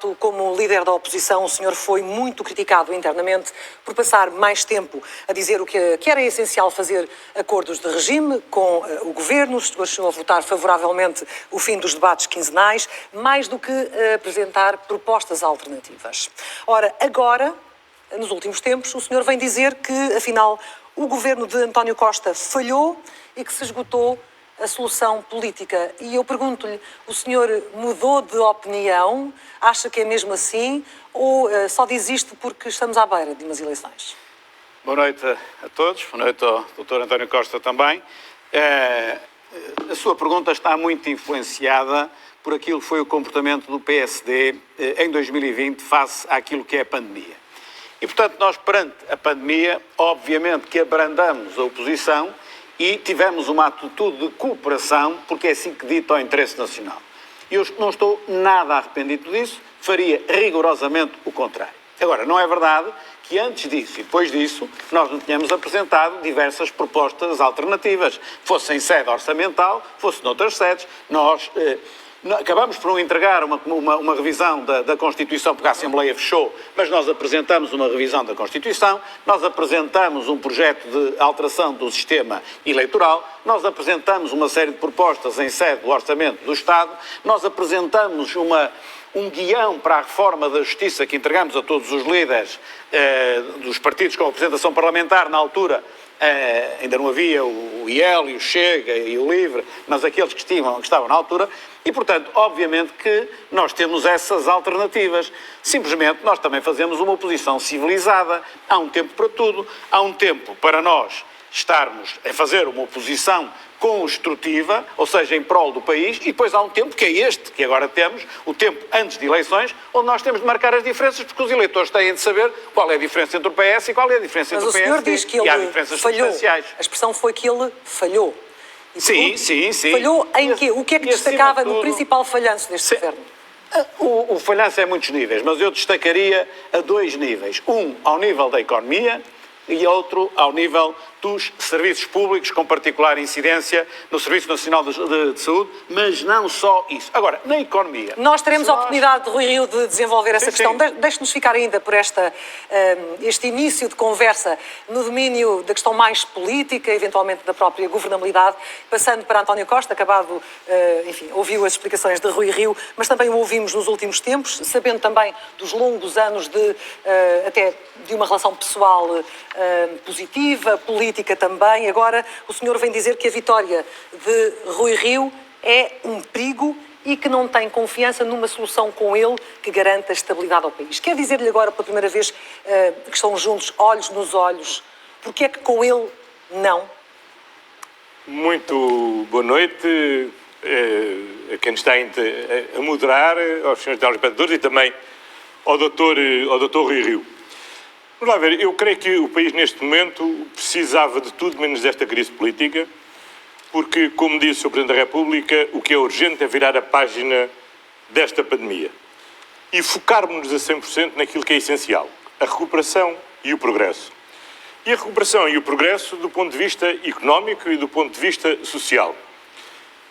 facto, como líder da oposição, o senhor foi muito criticado internamente por passar mais tempo a dizer que era essencial fazer acordos de regime com o governo, chegou a votar favoravelmente o fim dos debates quinzenais, mais do que apresentar propostas alternativas. Ora, agora, nos últimos tempos, o senhor vem dizer que, afinal, o governo de António Costa falhou e que se esgotou a solução política. E eu pergunto-lhe, o senhor mudou de opinião? Acha que é mesmo assim? Ou só diz isto porque estamos à beira de umas eleições? Boa noite a todos, boa noite ao Dr. António Costa também. A sua pergunta está muito influenciada por aquilo que foi o comportamento do PSD em 2020 face àquilo que é a pandemia. E, portanto, nós perante a pandemia, obviamente que abrandamos a oposição e tivemos uma atitude de cooperação, porque é assim que dita ao interesse nacional. E eu não estou nada arrependido disso, faria rigorosamente o contrário. Agora, não é verdade que antes disso e depois disso nós não tínhamos apresentado diversas propostas alternativas, fosse em sede orçamental, fosse noutras sedes. Nós acabamos por não entregar uma revisão da Constituição, porque a Assembleia fechou, mas nós apresentamos uma revisão da Constituição, nós apresentamos um projeto de alteração do sistema eleitoral, nós apresentamos uma série de propostas em sede do Orçamento do Estado, nós apresentamos um guião para a reforma da Justiça que entregamos a todos os líderes dos partidos com representação parlamentar na altura. Ainda não havia o IEL e o Chega e o LIVRE, mas aqueles que estavam na altura, e, portanto, obviamente que nós temos essas alternativas. Simplesmente nós também fazemos uma oposição civilizada. Há um tempo para tudo, há um tempo para nós estarmos a fazer uma oposição construtiva, ou seja, em prol do país, e depois há um tempo que é este que agora temos, o tempo antes de eleições, onde nós temos de marcar as diferenças, porque os eleitores têm de saber qual é a diferença entre o PS e qual é a diferença entre o PSD. Mas o senhor diz que ele e há diferenças falhou. substanciais. A expressão foi que ele falhou. Sim. Falhou em quê? O que é que destacava no principal falhanço deste governo? O falhanço é a muitos níveis, mas eu destacaria a dois níveis. Um, ao nível da economia, e outro ao nível dos serviços públicos, com particular incidência no Serviço Nacional de Saúde, mas não só isso. Agora, na economia... Nós teremos a oportunidade, de Rui Rio, de desenvolver essa questão. Deixe-nos ficar ainda por este início de conversa no domínio da questão mais política, eventualmente da própria governabilidade, passando para António Costa, acabado, ouviu as explicações de Rui Rio, mas também o ouvimos nos últimos tempos, sabendo também dos longos anos até de uma relação pessoal positiva, política também. Agora, o senhor vem dizer que a vitória de Rui Rio é um perigo e que não tem confiança numa solução com ele que garanta a estabilidade ao país. Quer dizer-lhe agora, pela primeira vez, que estão juntos, olhos nos olhos, porque é que com ele não? Muito boa noite a quem está a moderar, aos senhores telespectadores e também ao doutor Rui Rio. Vamos lá ver, eu creio que o país neste momento precisava de tudo menos desta crise política, porque, como disse o Presidente da República, o que é urgente é virar a página desta pandemia e focarmos-nos a 100% naquilo que é essencial, a recuperação e o progresso. E a recuperação e o progresso do ponto de vista económico e do ponto de vista social.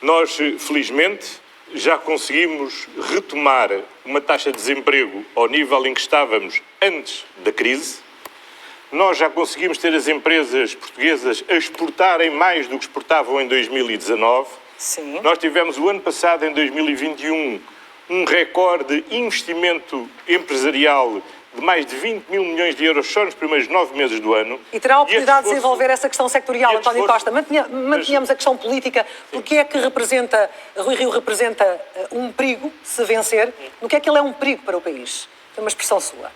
Nós, felizmente, já conseguimos retomar uma taxa de desemprego ao nível em que estávamos antes da crise. Nós já conseguimos ter as empresas portuguesas a exportarem mais do que exportavam em 2019. Sim. Nós tivemos o ano passado, em 2021, um recorde de investimento empresarial de mais de 20 mil milhões de euros só nos primeiros 9 meses do ano. E terá a oportunidade de desenvolver essa questão sectorial, António Costa. Mantenhamos a questão política. Porque é que Rui Rio representa um perigo, se vencer? No que é que ele é um perigo para o país? É uma expressão sua.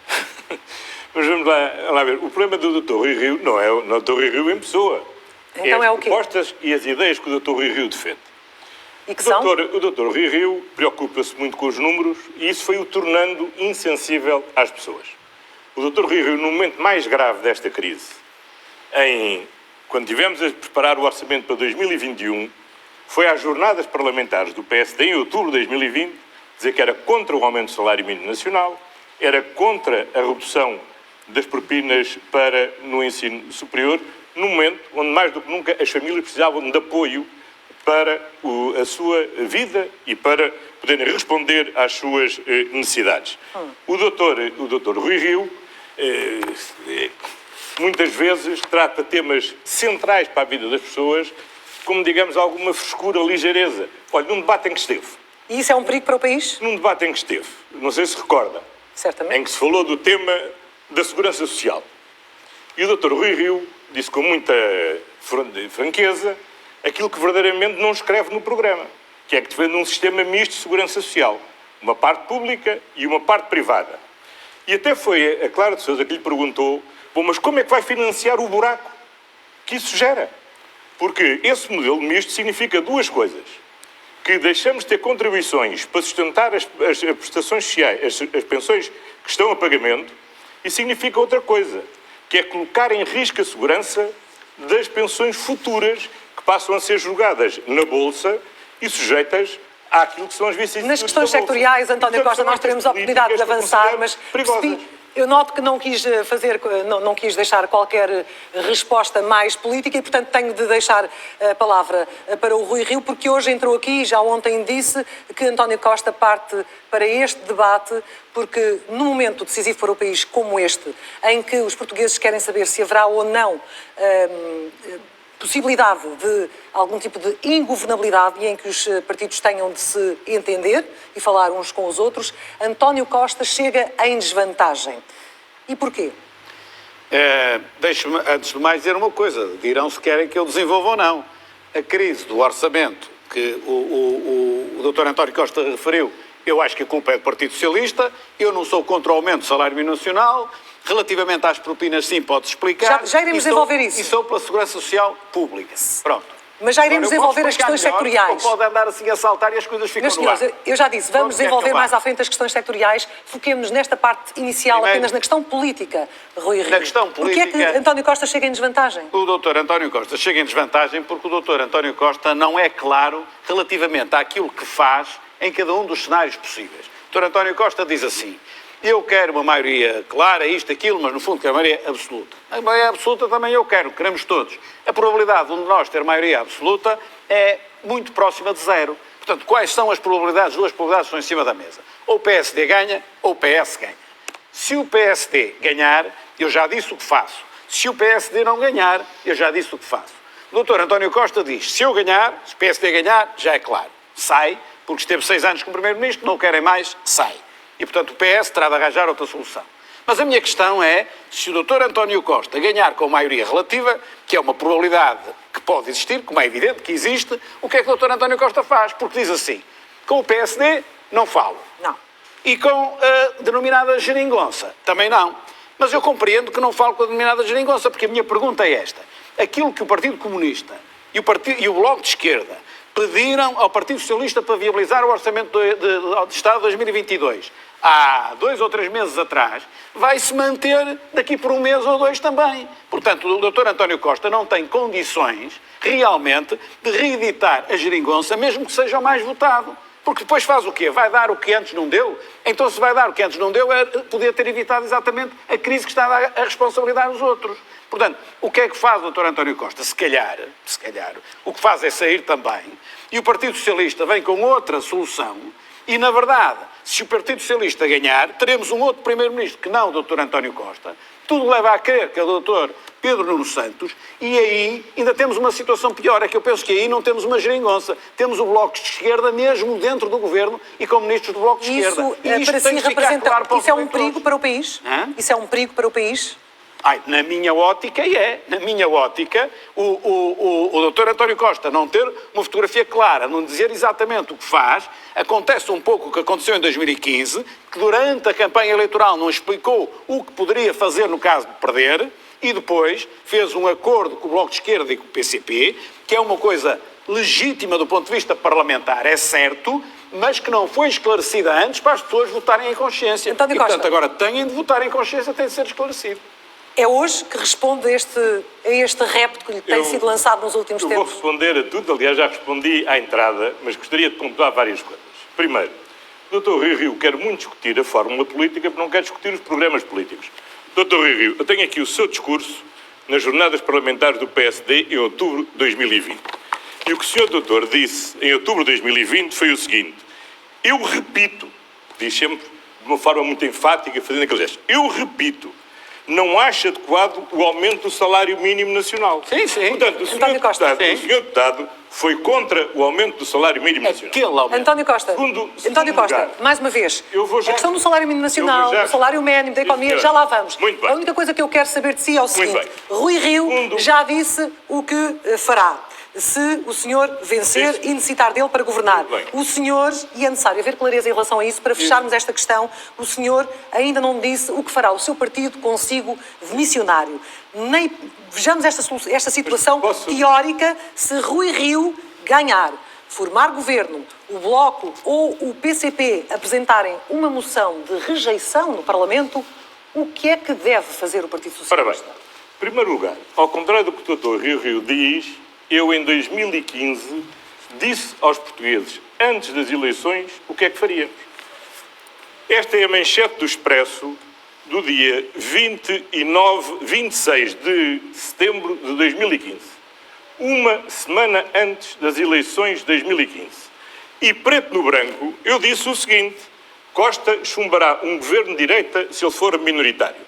Mas vamos lá ver. O problema do Dr. Rui Rio não é o Dr. Rui Rio em pessoa. Então é o quê? As propostas e as ideias que o Dr. Rui Rio defende. E que são? O Dr. Rui Rio preocupa-se muito com os números e isso foi o tornando insensível às pessoas. O Dr. Rui Rio, no momento mais grave desta crise, quando tivemos a preparar o orçamento para 2021, foi às jornadas parlamentares do PSD em outubro de 2020 dizer que era contra o aumento do salário mínimo nacional, era contra a redução das propinas no ensino superior, no momento onde mais do que nunca as famílias precisavam de apoio para a sua vida e para poderem responder às suas necessidades. O doutor Rui Rio muitas vezes trata temas centrais para a vida das pessoas como, digamos, alguma frescura, ligeireza. Olha, num debate em que esteve. E isso é um perigo para o país? Num debate em que esteve, não sei se recorda, Certamente. em que se falou do tema da segurança social. E o Dr. Rui Rio disse com muita franqueza aquilo que verdadeiramente não escreve no programa, que é que defende um sistema misto de segurança social, uma parte pública e uma parte privada. E até foi a Clara de Sousa que lhe perguntou, bom, mas como é que vai financiar o buraco que isso gera? Porque esse modelo misto significa duas coisas. Que deixamos de ter contribuições para sustentar as prestações sociais, as pensões que estão a pagamento, e significa outra coisa, que é colocar em risco a segurança das pensões futuras que passam a ser julgadas na Bolsa e sujeitas àquilo que são as vicissitudes. Nas questões sectoriais, António Costa, nós teremos a oportunidade de avançar, mas percebi, eu noto que não quis deixar qualquer resposta mais política e, portanto, tenho de deixar a palavra para o Rui Rio, porque hoje entrou aqui e já ontem disse que António Costa parte para este debate porque, num momento decisivo para o país como este, em que os portugueses querem saber se haverá ou não possibilidade de algum tipo de ingovernabilidade e em que os partidos tenham de se entender e falar uns com os outros, António Costa chega em desvantagem. E porquê? Deixe-me, antes de mais, dizer uma coisa. Dirão se querem que eu desenvolva ou não. A crise do orçamento que o Dr. António Costa referiu, eu acho que a culpa é do Partido Socialista. Eu não sou contra o aumento do salário mínimo nacional. Relativamente às propinas, sim, pode-se explicar. Já iremos desenvolver isso. E sou pela segurança social pública. Pronto. Mas já iremos desenvolver as questões sectoriais. Ou pode andar assim a saltar e as coisas ficam no ar. Eu já disse, vamos desenvolver mais à frente as questões sectoriais. Foquemos-nos nesta parte inicial apenas na questão política, Rui Rio. Na questão política... Porquê é que António Costa chega em desvantagem? O Dr. António Costa chega em desvantagem porque o Dr. António Costa não é claro relativamente àquilo que faz em cada um dos cenários possíveis. O Dr. António Costa diz assim: eu quero uma maioria clara, isto, aquilo, mas no fundo quero uma maioria absoluta. A maioria absoluta também eu quero, queremos todos. A probabilidade de um de nós ter maioria absoluta é muito próxima de zero. Portanto, quais são as probabilidades? Duas probabilidades estão em cima da mesa. Ou o PSD ganha, ou o PS ganha. Se o PSD ganhar, eu já disse o que faço. Se o PSD não ganhar, eu já disse o que faço. O Dr. António Costa diz, se eu ganhar, se o PSD ganhar, já é claro. Sai, porque esteve 6 anos como Primeiro-Ministro, não querem mais, sai. E, portanto, o PS terá de arranjar outra solução. Mas a minha questão é, se o Dr. António Costa ganhar com maioria relativa, que é uma probabilidade que pode existir, como é evidente que existe, o que é que o Dr. António Costa faz? Porque diz assim, com o PSD não falo. Não. E com a denominada geringonça, também não. Mas eu compreendo que não falo com a denominada geringonça, porque a minha pergunta é esta. Aquilo que o Partido Comunista e o Bloco de Esquerda pediram ao Partido Socialista para viabilizar o Orçamento de Estado de 2022, há 2 ou 3 meses atrás, vai-se manter daqui por 1 mês ou 2 também. Portanto, o Dr. António Costa não tem condições, realmente, de reeditar a geringonça, mesmo que seja o mais votado. Porque depois faz o quê? Vai dar o que antes não deu? Então, se vai dar o que antes não deu, podia ter evitado exatamente a crise que está a dar a responsabilidade dos outros. Portanto, o que é que faz o Dr. António Costa? Se calhar, o que faz é sair também. E o Partido Socialista vem com outra solução. E, na verdade, se o Partido Socialista ganhar, teremos um outro Primeiro-Ministro que não o Dr. António Costa. Tudo leva a crer que é o Dr. Pedro Nuno Santos. E aí ainda temos uma situação pior. É que eu penso que aí não temos uma geringonça. Temos o Bloco de Esquerda mesmo dentro do Governo e com ministros do Bloco de Esquerda. Isso, para si, representa... Isso é um perigo para o país? Isso é um perigo para o país? Na minha ótica, Na minha ótica, o Dr. António Costa não ter uma fotografia clara, não dizer exatamente o que faz, acontece um pouco o que aconteceu em 2015, que durante a campanha eleitoral não explicou o que poderia fazer no caso de perder, e depois fez um acordo com o Bloco de Esquerda e com o PCP, que é uma coisa legítima do ponto de vista parlamentar, é certo, mas que não foi esclarecida antes para as pessoas votarem em consciência. António Costa. Portanto, agora têm de votar em consciência, tem de ser esclarecido. É hoje que responde a este repto que lhe tem sido lançado nos últimos tempos? Eu vou responder a tudo, aliás, já respondi à entrada, mas gostaria de pontuar várias coisas. Primeiro, o Dr. Rui Rio quer muito discutir a fórmula política, mas não quer discutir os programas políticos. Dr. Rui Rio, eu tenho aqui o seu discurso nas jornadas parlamentares do PSD em outubro de 2020. E o que o senhor doutor disse em outubro de 2020 foi o seguinte: eu repito, diz sempre de uma forma muito enfática, fazendo aquele gesto, eu repito, não acho adequado o aumento do salário mínimo nacional. Sim, sim. Portanto, o senhor deputado foi contra o aumento do salário mínimo nacional. Aquele aumento. António Costa, António Costa, lugar, mais uma vez, eu vou já- a questão do salário mínimo nacional, do salário mínimo, da economia, já lá vamos. Muito bem. A única coisa que eu quero saber de si é o seguinte: bem. Rui Rio já disse o que fará. Se o senhor vencer e necessitar dele para governar. Muito bem. O senhor, e é necessário haver clareza em relação a isso, para fecharmos esta questão, o senhor ainda não disse o que fará o seu partido consigo de missionário. Nem vejamos esta situação teórica, se Rui Rio ganhar, formar governo, o Bloco ou o PCP apresentarem uma moção de rejeição no Parlamento, o que é que deve fazer o Partido Ora bem, Socialista? em primeiro lugar, ao contrário do que o doutor Rio diz, eu em 2015 disse aos portugueses, antes das eleições, o que é que faríamos. Esta é a manchete do Expresso do dia 26 de setembro de 2015. Uma semana antes das eleições de 2015. E preto no branco, eu disse o seguinte: Costa chumbará um governo de direita se ele for minoritário.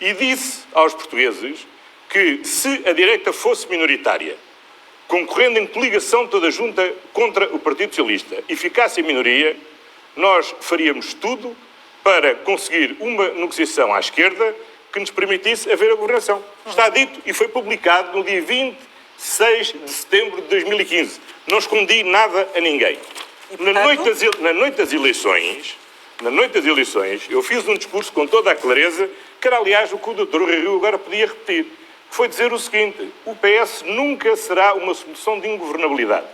E disse aos portugueses que se a direita fosse minoritária, concorrendo em coligação toda junta contra o Partido Socialista e ficasse em minoria, nós faríamos tudo para conseguir uma negociação à esquerda que nos permitisse haver a governação. Está dito e foi publicado no dia 26 de setembro de 2015. Não escondi nada a ninguém. Na noite das eleições, eu fiz um discurso com toda a clareza, que era, aliás, o que o Dr. Rio agora podia repetir. Foi dizer o seguinte: o PS nunca será uma solução de ingovernabilidade.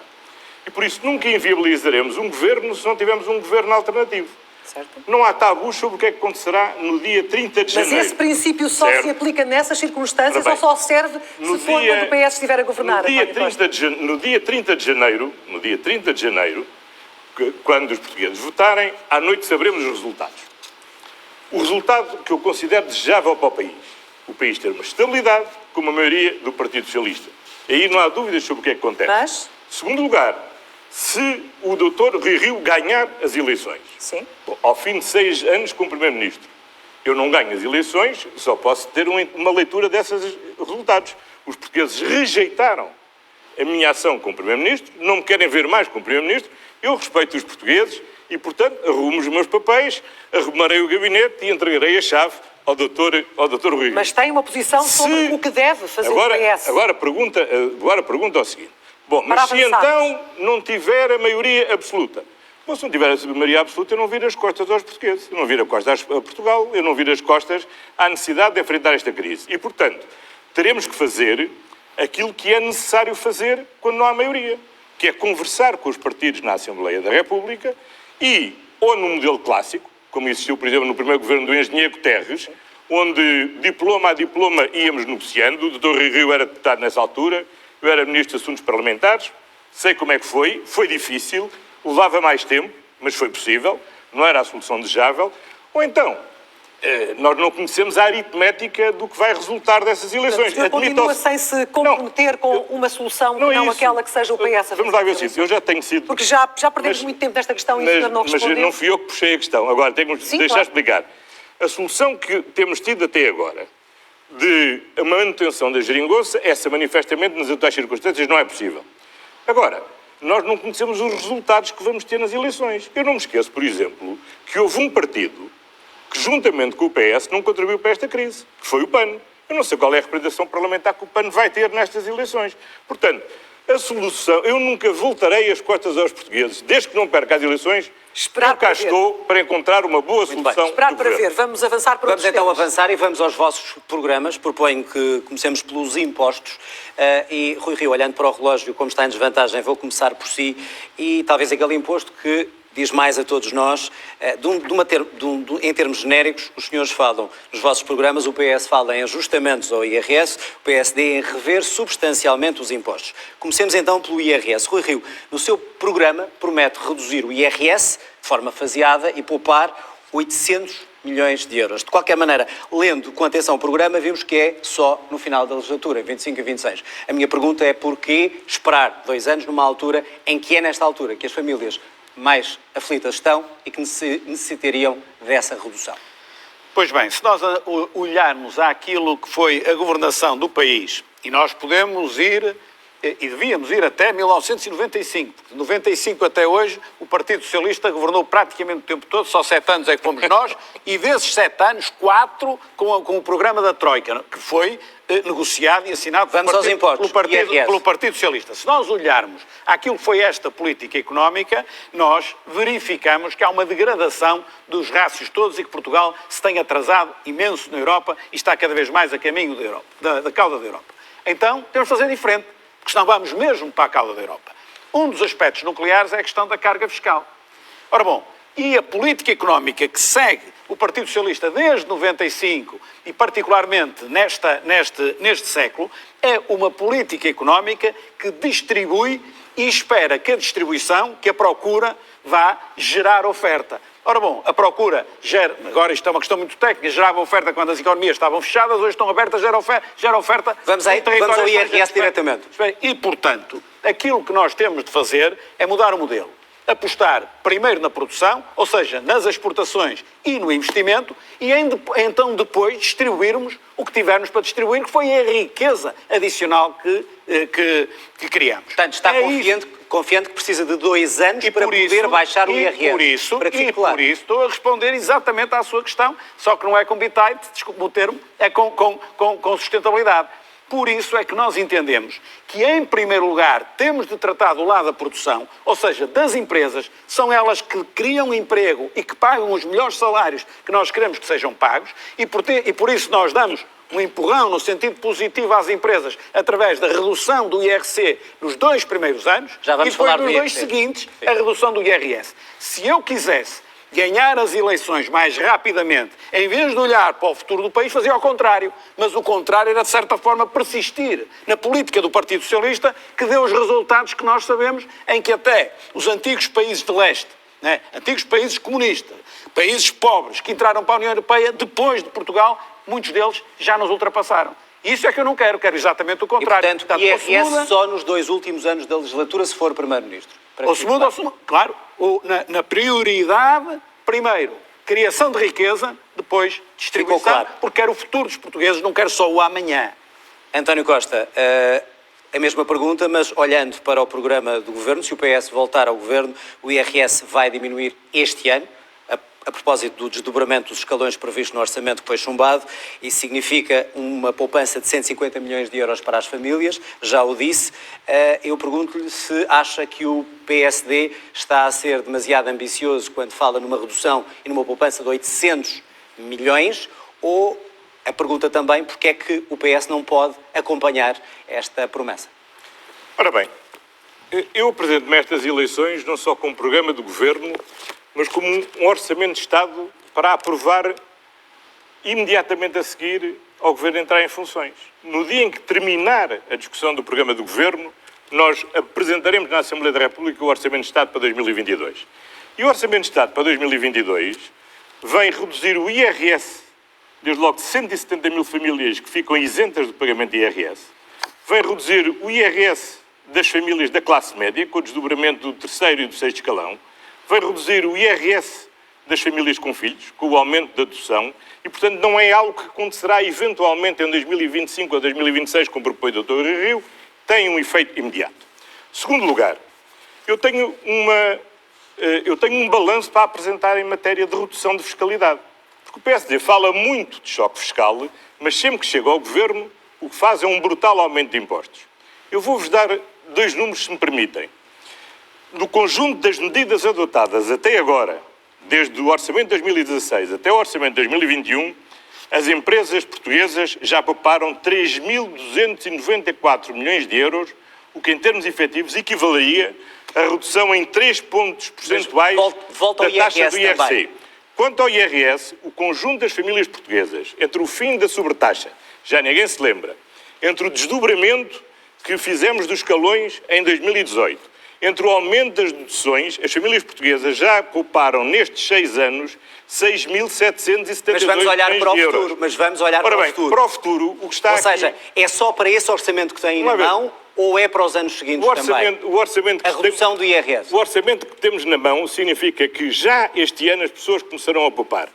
E por isso nunca inviabilizaremos um governo se não tivermos um governo alternativo. Certo. Não há tabus sobre o que é que acontecerá no dia 30 de janeiro. Mas esse princípio só se aplica nessas circunstâncias ou só serve se for quando o PS estiver a governar? No dia 30 de janeiro, quando os portugueses votarem, à noite saberemos os resultados. O resultado que eu considero desejável para o país ter uma estabilidade com uma maioria do Partido Socialista. E aí não há dúvidas sobre o que é que acontece. Mas? Segundo lugar, se o Dr. Rui Rio ganhar as eleições, Sim. ao fim de 6 anos como Primeiro-Ministro, eu não ganho as eleições, só posso ter uma leitura desses resultados. Os portugueses rejeitaram a minha ação como Primeiro-Ministro, não me querem ver mais como Primeiro-Ministro, eu respeito os portugueses e, portanto, arrumo os meus papéis, arrumarei o gabinete e entregarei a chave ao Dr. Rui Rio. Mas tem uma posição sobre o que deve fazer o PS. Agora a pergunta é o seguinte: bom, mas se então não tiver a maioria absoluta? Bom, se não tiver a maioria absoluta, eu não viro as costas aos portugueses, eu não viro as costas a Portugal, eu não viro as costas à necessidade de enfrentar esta crise. E, portanto, teremos que fazer aquilo que é necessário fazer quando não há maioria, que é conversar com os partidos na Assembleia da República e, ou no modelo clássico, como existiu, por exemplo, no primeiro governo do engenheiro Guterres, onde diploma a diploma íamos negociando. O Dr. Rui Rio era deputado nessa altura, eu era Ministro de Assuntos Parlamentares, sei como é que foi difícil, levava mais tempo, mas foi possível, não era a solução desejável. Ou então, nós não conhecemos a aritmética do que vai resultar dessas eleições. O senhor continua sem se comprometer com uma solução que não aquela que seja o PS. Vamos lá ver o seguinte, eu já tenho sido... Porque já perdemos muito tempo nesta questão e o senhor não respondeu. Mas não fui eu que puxei a questão. Agora, temos de deixar explicar. A solução que temos tido até agora de manutenção da geringonça, essa manifestamente nas atuais circunstâncias não é possível. Agora, nós não conhecemos os resultados que vamos ter nas eleições. Eu não me esqueço, por exemplo, que houve um partido que, juntamente com o PS, não contribuiu para esta crise, que foi o PAN. Eu não sei qual é a representação parlamentar que o PAN vai ter nestas eleições. Portanto, a solução... Eu nunca voltarei as costas aos portugueses, desde que não perca as eleições. Eu cá estou para encontrar uma boa solução. Esperar para ver. Vamos avançar para outros temas. Vamos então avançar e vamos aos vossos programas. Proponho que comecemos pelos impostos. E, Rui Rio, olhando para o relógio, como está em desvantagem, vou começar por si. E talvez aquele imposto que diz mais a todos nós. Em termos genéricos, os senhores falam nos vossos programas, o PS fala em ajustamentos ao IRS, o PSD em rever substancialmente os impostos. Comecemos então pelo IRS. Rui Rio, no seu programa promete reduzir o IRS de forma faseada e poupar 800 milhões de euros. De qualquer maneira, lendo com atenção o programa, vimos que é só no final da legislatura, em 25 e 26. A minha pergunta é porquê esperar 2 anos numa altura em que é nesta altura que as famílias mais aflitas estão e que necessitariam dessa redução? Pois bem, se nós olharmos àquilo que foi a governação do país, e nós podemos ir, e devíamos ir até 1995, porque de 95 até hoje o Partido Socialista governou praticamente o tempo todo, só 7 anos é que fomos nós, e desses 7 anos, 4 com o programa da Troika, que foi negociado e assinado pelo Partido Socialista. Se nós olharmos àquilo que foi esta política económica, nós verificamos que há uma degradação dos rácios todos e que Portugal se tem atrasado imenso na Europa e está cada vez mais a caminho da Europa, da cauda da Europa. Então, temos de fazer diferente, porque senão vamos mesmo para a cauda da Europa. Um dos aspectos nucleares é a questão da carga fiscal. Ora bom, e a política económica que segue o Partido Socialista desde 95 e particularmente neste século é uma política económica que distribui e espera que a distribuição, que a procura, vá gerar oferta. Ora bom, a procura gera, agora isto é uma questão muito técnica, gerava oferta quando as economias estavam fechadas, hoje estão abertas, gera oferta. Vamos ao IRS diretamente. E, portanto, aquilo que nós temos de fazer é mudar o modelo. Apostar primeiro na produção, ou seja, nas exportações e no investimento, e então depois distribuirmos o que tivermos para distribuir, que foi a riqueza adicional que criamos. Portanto, está confiante que precisa de 2 anos para poder baixar o IRS. Por isso estou a responder exatamente à sua questão, só que não é com bitite, desculpe o termo, é com sustentabilidade. Por isso é que nós entendemos que, em primeiro lugar, temos de tratar do lado da produção, ou seja, das empresas, são elas que criam emprego e que pagam os melhores salários que nós queremos que sejam pagos, e por isso nós damos um empurrão no sentido positivo às empresas através da redução do IRC nos 2 primeiros anos e depois nos 2 seguintes a redução do IRS. Se eu quisesse ganhar as eleições mais rapidamente, em vez de olhar para o futuro do país, fazia ao contrário. Mas o contrário era, de certa forma, persistir na política do Partido Socialista, que deu os resultados que nós sabemos, em que até os antigos países de leste, antigos países comunistas, países pobres que entraram para a União Europeia, depois de Portugal, muitos deles já nos ultrapassaram. Isso é que eu não quero exatamente o contrário. E, portanto, IRS só nos 2 últimos anos da legislatura, se for Primeiro-Ministro. Ou se muda, claro, na prioridade, primeiro, criação de riqueza, depois distribuição, claro. Porque quero o futuro dos portugueses, não quero só o amanhã. António Costa, a mesma pergunta, mas olhando para o programa do Governo, se o PS voltar ao Governo, o IRS vai diminuir este ano, a propósito do desdobramento dos escalões previsto no orçamento que foi chumbado. Isso significa uma poupança de 150 milhões de euros para as famílias, já o disse. Eu pergunto-lhe se acha que o PSD está a ser demasiado ambicioso quando fala numa redução e numa poupança de 800 milhões, ou a pergunta também, porque é que o PS não pode acompanhar esta promessa? Ora bem, eu apresento-me a estas eleições não só com um programa do Governo, mas como um orçamento de Estado para aprovar imediatamente a seguir ao Governo entrar em funções. No dia em que terminar a discussão do programa do Governo, nós apresentaremos na Assembleia da República o Orçamento de Estado para 2022. E o Orçamento de Estado para 2022 vem reduzir o IRS, desde logo de 170 mil famílias que ficam isentas do pagamento de IRS, vem reduzir o IRS das famílias da classe média, com o desdobramento do 3º e do 6º escalão, vai reduzir o IRS das famílias com filhos, com o aumento da dedução, e, portanto, não é algo que acontecerá eventualmente em 2025 ou 2026, como propõe o Dr. Rio, tem um efeito imediato. Segundo lugar, eu tenho um balanço para apresentar em matéria de redução de fiscalidade. Porque o PSD fala muito de choque fiscal, mas sempre que chega ao Governo, o que faz é um brutal aumento de impostos. Eu vou-vos dar 2 números, se me permitem. No conjunto das medidas adotadas até agora, desde o Orçamento de 2016 até o Orçamento de 2021, as empresas portuguesas já pouparam 3.294 milhões de euros, o que em termos efetivos equivaleria a redução em 3 pontos percentuais da taxa do IRC. Também. Quanto ao IRS, o conjunto das famílias portuguesas, entre o fim da sobretaxa, já ninguém se lembra, entre o desdobramento que fizemos dos escalões em 2018, Entre o aumento das deduções, as famílias portuguesas já pouparam nestes 6 anos 6.772 Mas vamos olhar milhões para o de euros. futuro. Mas vamos olhar Ora para bem, o futuro. para o futuro, o que está Ou aqui... seja, é só para esse orçamento que têm na Vamos lá ver. mão ou é para os anos seguintes também? O orçamento que A redução do IRS. O orçamento que temos na mão significa que já este ano as pessoas começarão a poupar.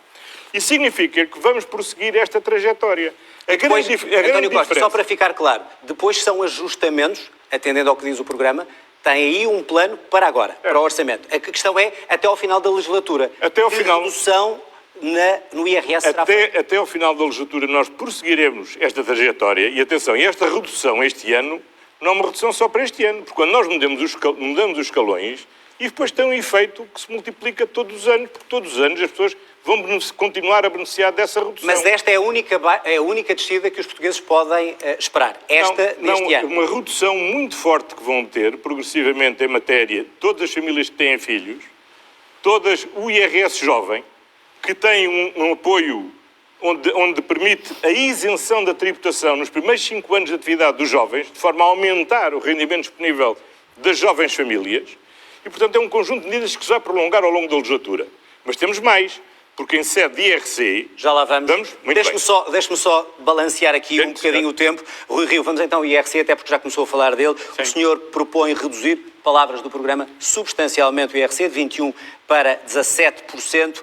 E significa que vamos prosseguir esta trajetória. Depois, António Costa, diferença... só para ficar claro, depois são ajustamentos, atendendo ao que diz o programa, tem aí um plano para agora, para o orçamento. A questão é até ao final da legislatura. Até ao que final... redução no IRS será feita? Até ao final da legislatura nós prosseguiremos esta trajetória e atenção, esta redução este ano não é uma redução só para este ano, porque quando nós mudamos os escalões, e depois tem um efeito que se multiplica todos os anos, porque todos os anos as pessoas vão continuar a beneficiar dessa redução. Mas esta é a única descida que os portugueses podem esperar. Esta, neste ano. Uma redução muito forte que vão ter, progressivamente, em matéria, todas as famílias que têm filhos, todas o IRS jovem, que tem um apoio onde permite a isenção da tributação nos primeiros 5 anos de atividade dos jovens, de forma a aumentar o rendimento disponível das jovens famílias, e, portanto, é um conjunto de medidas que se vai prolongar ao longo da legislatura. Mas temos mais, porque em sede de IRC... Já lá vamos. Deixe-me só balancear aqui um bocadinho o tempo. Rui Rio, vamos então ao IRC, até porque já começou a falar dele. Sim. O senhor propõe reduzir, palavras do programa, substancialmente o IRC, de 21% para 17%,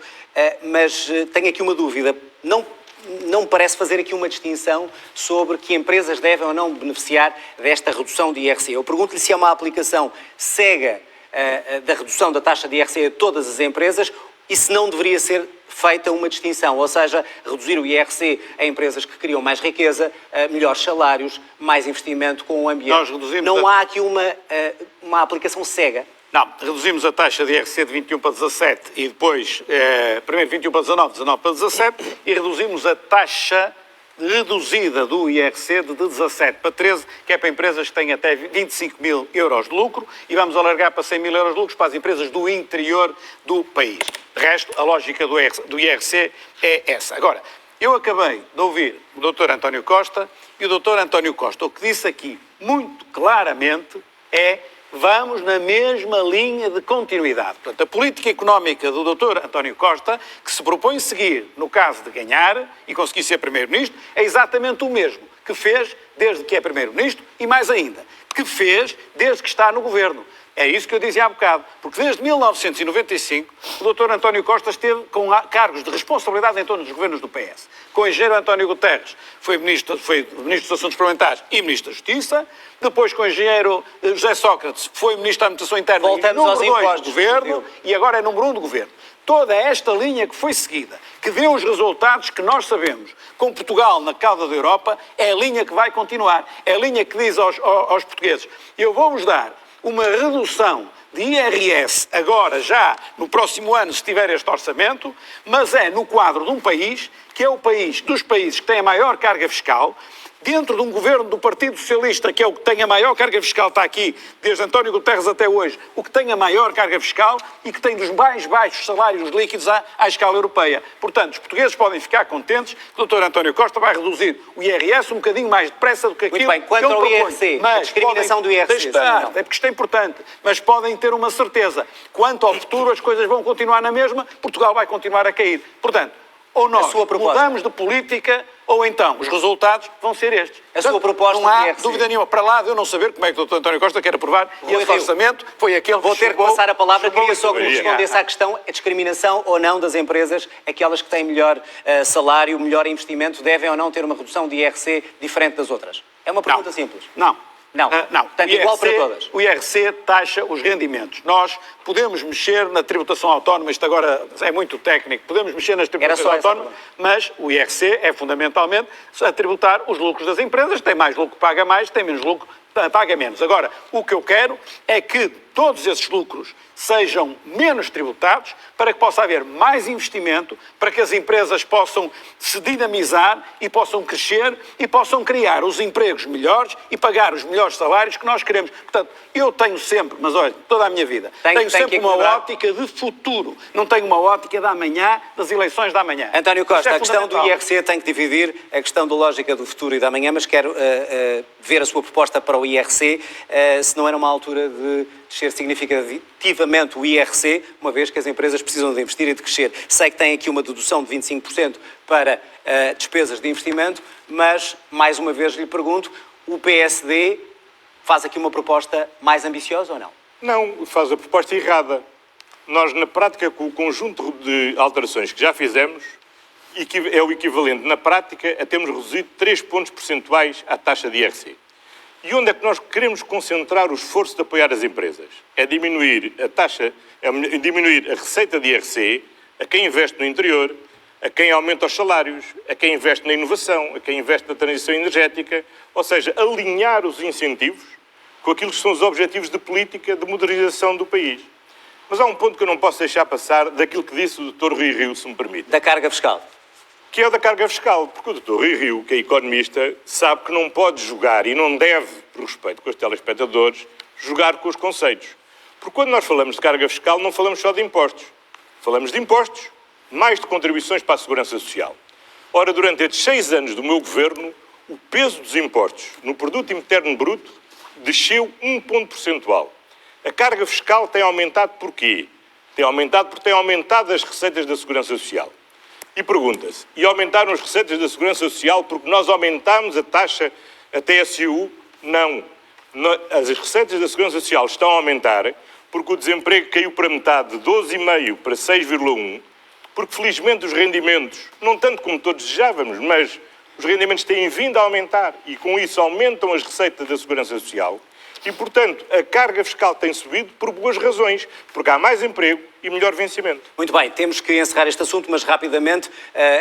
mas tenho aqui uma dúvida. Não me parece fazer aqui uma distinção sobre que empresas devem ou não beneficiar desta redução de IRC. Eu pergunto-lhe se é uma aplicação cega da redução da taxa de IRC a todas as empresas e se não deveria ser feita uma distinção, ou seja, reduzir o IRC a empresas que criam mais riqueza, melhores salários, mais investimento com o ambiente. Nós reduzimos não há aqui uma aplicação cega? Não, reduzimos a taxa de IRC de 21 para 17 e depois, primeiro 21 para 19, 19 para 17 e reduzimos a taxa reduzida do IRC de 17 para 13, que é para empresas que têm até 25 mil euros de lucro e vamos alargar para 100 mil euros de lucro para as empresas do interior do país. De resto, a lógica do IRC é essa. Agora, eu acabei de ouvir o Dr. António Costa e o Dr. António Costa o que disse aqui muito claramente é: vamos na mesma linha de continuidade. Portanto, a política económica do Dr. António Costa, que se propõe seguir no caso de ganhar e conseguir ser Primeiro-Ministro, é exatamente o mesmo que fez desde que é Primeiro-Ministro e, mais ainda, que fez desde que está no Governo. É isso que eu dizia há bocado, porque desde 1995 o Dr. António Costa esteve com cargos de responsabilidade em todos os governos do PS. Com o engenheiro António Guterres foi Ministro dos Assuntos Parlamentares e Ministro da Justiça, depois com o engenheiro José Sócrates foi Ministro da Administração Interna e número 2 do Governo e agora é número 1 do Governo. Toda esta linha que foi seguida, que deu os resultados que nós sabemos, com Portugal na cauda da Europa, é a linha que vai continuar. É a linha que diz aos portugueses: eu vou-vos dar uma redução de IRS agora, já no próximo ano, se tiver este orçamento, mas é no quadro de um país que é o país dos países que tem a maior carga fiscal, dentro de um governo do Partido Socialista, que é o que tem a maior carga fiscal, está aqui, desde António Guterres até hoje, o que tem a maior carga fiscal e que tem dos mais baixos salários líquidos à escala europeia. Portanto, os portugueses podem ficar contentes que o Dr. António Costa vai reduzir o IRS um bocadinho mais depressa do que aquilo que ele propõe. Muito bem, quanto ao IRC, a discriminação do IRC. É porque isto é importante, mas podem ter uma certeza. Quanto ao futuro, as coisas vão continuar na mesma, Portugal vai continuar a cair. Portanto, ou nós mudamos de política, ou então os resultados vão ser estes. A sua proposta não há dúvida nenhuma. Para lá de eu não saber como é que o Dr. António Costa quer aprovar e esse orçamento foi aquele que Vou ter que passar a palavra. Queria só que me respondesse respondesse à questão: a discriminação ou não das empresas, aquelas que têm melhor salário, melhor investimento, devem ou não ter uma redução de IRC diferente das outras? É uma pergunta simples. Não. Não. Portanto, igual para todas. O IRC taxa os rendimentos. Nós podemos mexer na tributação autónoma, isto agora é muito técnico, podemos mexer nas tributações autónomas, mas o IRC é fundamentalmente a tributar os lucros das empresas. Tem mais lucro, paga mais, tem menos lucro, paga menos. Agora, o que eu quero é que todos esses lucros sejam menos tributados para que possa haver mais investimento, para que as empresas possam se dinamizar e possam crescer e possam criar os empregos melhores e pagar os melhores salários que nós queremos. Portanto, eu tenho sempre, mas olha, toda a minha vida, tenho sempre uma ótica de futuro, não tenho uma ótica da amanhã, das eleições da amanhã. António Costa, a questão do IRC tem que dividir a questão da lógica do futuro e da amanhã, mas quero ver a sua proposta para o IRC, se não era uma altura de descer significativamente o IRC, uma vez que as empresas precisam de investir e de crescer. Sei que tem aqui uma dedução de 25% para despesas de investimento, mas, mais uma vez lhe pergunto, o PSD faz aqui uma proposta mais ambiciosa ou não? Não, faz a proposta errada. Nós, na prática, com o conjunto de alterações que já fizemos, é o equivalente, na prática, a termos reduzido 3 pontos percentuais à taxa de IRC. E onde é que nós queremos concentrar o esforço de apoiar as empresas? É diminuir a taxa, é diminuir a receita de IRC a quem investe no interior, a quem aumenta os salários, a quem investe na inovação, a quem investe na transição energética, ou seja, alinhar os incentivos com aquilo que são os objetivos de política de modernização do país. Mas há um ponto que eu não posso deixar passar daquilo que disse o Dr. Rui Rio, se me permite. Da carga fiscal. Que é o da carga fiscal, porque o Dr. Rui Rio, que é economista, sabe que não pode jogar e não deve, por respeito com os telespectadores, jogar com os conceitos. Porque quando nós falamos de carga fiscal, não falamos só de impostos. Falamos de impostos, mais de contribuições para a segurança social. Ora, durante estes 6 anos do meu governo, o peso dos impostos no produto interno bruto desceu 1 ponto percentual. A carga fiscal tem aumentado porquê? Tem aumentado porque tem aumentado as receitas da segurança social. E pergunta-se, e aumentaram as receitas da segurança social porque nós aumentámos a taxa, a TSU? Não. As receitas da segurança social estão a aumentar porque o desemprego caiu para metade, de 12,5% para 6,1%, porque felizmente os rendimentos, não tanto como todos desejávamos, mas os rendimentos têm vindo a aumentar e com isso aumentam as receitas da segurança social. E, portanto, a carga fiscal tem subido por boas razões, porque há mais emprego e melhor vencimento. Muito bem, temos que encerrar este assunto, mas rapidamente,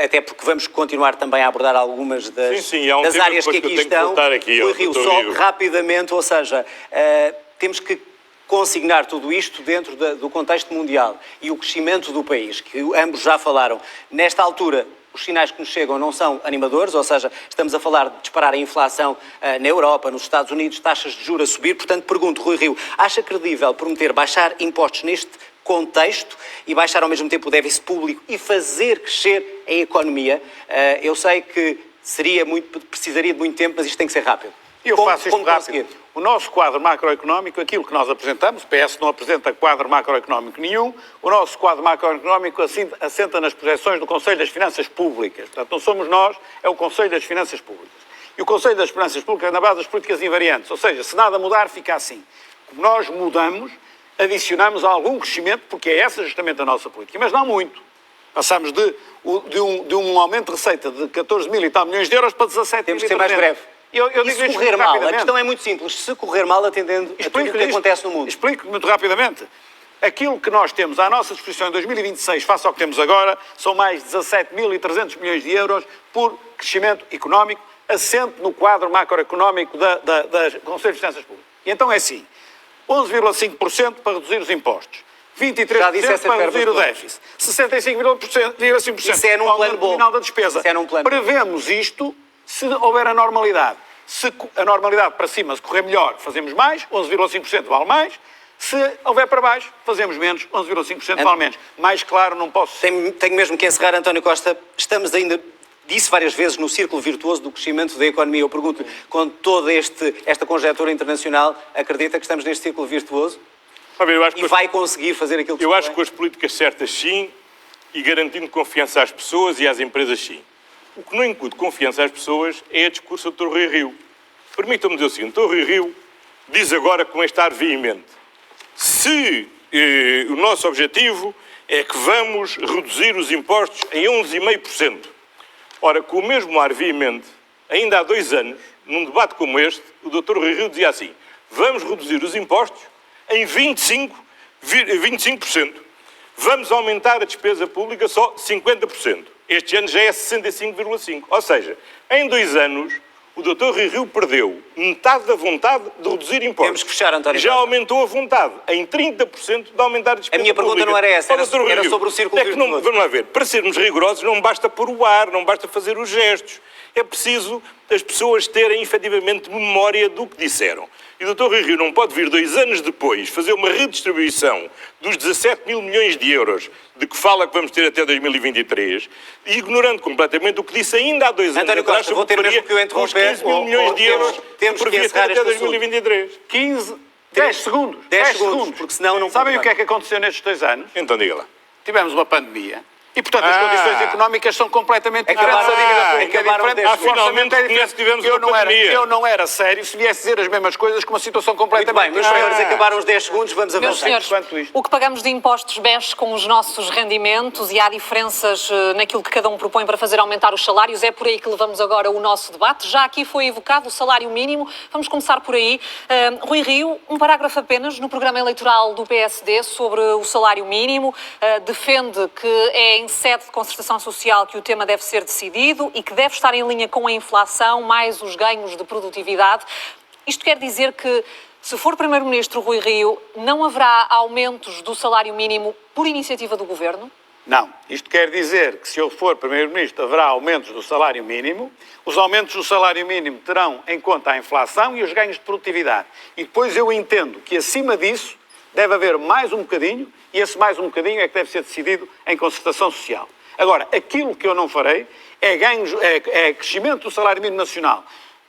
até porque vamos continuar também a abordar algumas das áreas que aqui estão. Rui Rio, só rapidamente, ou seja, temos que consignar tudo isto dentro do contexto mundial e o crescimento do país, que ambos já falaram. Nesta altura, os sinais que nos chegam não são animadores, ou seja, estamos a falar de disparar a inflação na Europa, nos Estados Unidos, taxas de juros a subir. Portanto, pergunto, Rui Rio, acha credível prometer baixar impostos neste contexto e baixar ao mesmo tempo o déficit público e fazer crescer a economia? Eu sei que precisaria de muito tempo, mas isto tem que ser rápido. Eu faço isto rápido. O nosso quadro macroeconómico, aquilo que nós apresentamos, o PS não apresenta quadro macroeconómico nenhum, o nosso quadro macroeconómico assenta nas projeções do Conselho das Finanças Públicas. Portanto, não somos nós, é o Conselho das Finanças Públicas. E o Conselho das Finanças Públicas é na base das políticas invariantes, ou seja, se nada mudar, fica assim. Como nós mudamos, adicionamos algum crescimento, porque é essa justamente a nossa política, mas não muito. Passamos de um aumento de receita de 14 mil e tal milhões de euros para 17 mil. Temos que ser mais breve. E se correr mal, a questão é muito simples. Se correr mal, atendendo a tudo o que acontece no mundo. Explico muito rapidamente. Aquilo que nós temos à nossa disposição em 2026, face ao que temos agora, são mais de 17.300 milhões de euros por crescimento económico, assente no quadro macroeconómico da Conselho de Finanças Públicas. E então é assim, 11,5% para reduzir os impostos, 23% para reduzir o déficit, 65,5% Isso é num plano bom. Final da despesa. Isso é num plano Prevemos isto se houver a normalidade. Se a normalidade para cima, se correr melhor, fazemos mais, 11,5% vale mais. Se houver para baixo, fazemos menos, 11,5% vale menos. Mais claro não posso... Tenho mesmo que encerrar, António Costa. Estamos ainda, disse várias vezes, no círculo virtuoso do crescimento da economia. Eu pergunto, com toda esta conjectura internacional, acredita que estamos neste círculo virtuoso? E vai conseguir fazer aquilo que eu acho que com as políticas certas, sim, e garantindo confiança às pessoas e às empresas, sim. O que não incute confiança às pessoas é a discurso do Dr. Rui Rio. Permitam-me dizer o seguinte, o Dr. Rui Rio diz agora com este ar veemente, se o nosso objetivo é que vamos reduzir os impostos em 11,5%. Ora, com o mesmo ar veemente, ainda há 2 anos, num debate como este, o Dr. Rui Rio dizia assim, vamos reduzir os impostos em 25%. Vamos aumentar a despesa pública só 50%. Este ano já é 65,5%. Ou seja, em 2 anos, o Dr. Rui Rio perdeu metade da vontade de reduzir impostos. Temos que fechar, António. Já aumentou a vontade em 30% de aumentar a despesa pública. A minha pergunta não era essa, era sobre o círculo virtuoso. Vamos lá ver, para sermos rigorosos não basta pôr o ar, não basta fazer os gestos. É preciso as pessoas terem efetivamente memória do que disseram. E o Dr. Rui Rio não pode vir 2 anos depois fazer uma redistribuição dos 17 mil milhões de euros de que fala que vamos ter até 2023, ignorando completamente o que disse ainda há 2 anos António atrás Costa, vou ter mesmo que o interromper. os 15 mil milhões de euros temos que previa ter encerrar até este assunto. 2023. 10 segundos. 10 segundos, porque senão não... Sabem o que é que aconteceu nestes 2 anos? Então diga lá. Tivemos uma pandemia. E, portanto, as condições económicas são completamente Acabaram- diferentes. A dívida pública é acabaram diferente. 10 o orçamento finalmente é reconhece que tivemos eu uma pandemia. eu não era sério se viesse dizer as mesmas coisas com uma situação Muito completamente bem, meus senhores, acabaram os 10 segundos, vamos Meus avançar. senhores, Quanto isto. o que pagamos de impostos mexe com os nossos rendimentos e há diferenças naquilo que cada um propõe para fazer aumentar os salários. É por aí que levamos agora o nosso debate. Já aqui foi evocado o salário mínimo. Vamos começar por aí. Rui Rio, um parágrafo apenas no programa eleitoral do PSD sobre o salário mínimo. Defende que é em sede de concertação social que o tema deve ser decidido e que deve estar em linha com a inflação, mais os ganhos de produtividade. Isto quer dizer que, se for Primeiro-Ministro Rui Rio, não haverá aumentos do salário mínimo por iniciativa do Governo? Não. Isto quer dizer que, se eu for Primeiro-Ministro, haverá aumentos do salário mínimo. Os aumentos do salário mínimo terão em conta a inflação e os ganhos de produtividade. E depois eu entendo que, acima disso, deve haver mais um bocadinho, e esse mais um bocadinho é que deve ser decidido em concertação social. Agora, aquilo que eu não farei é crescimento do salário mínimo nacional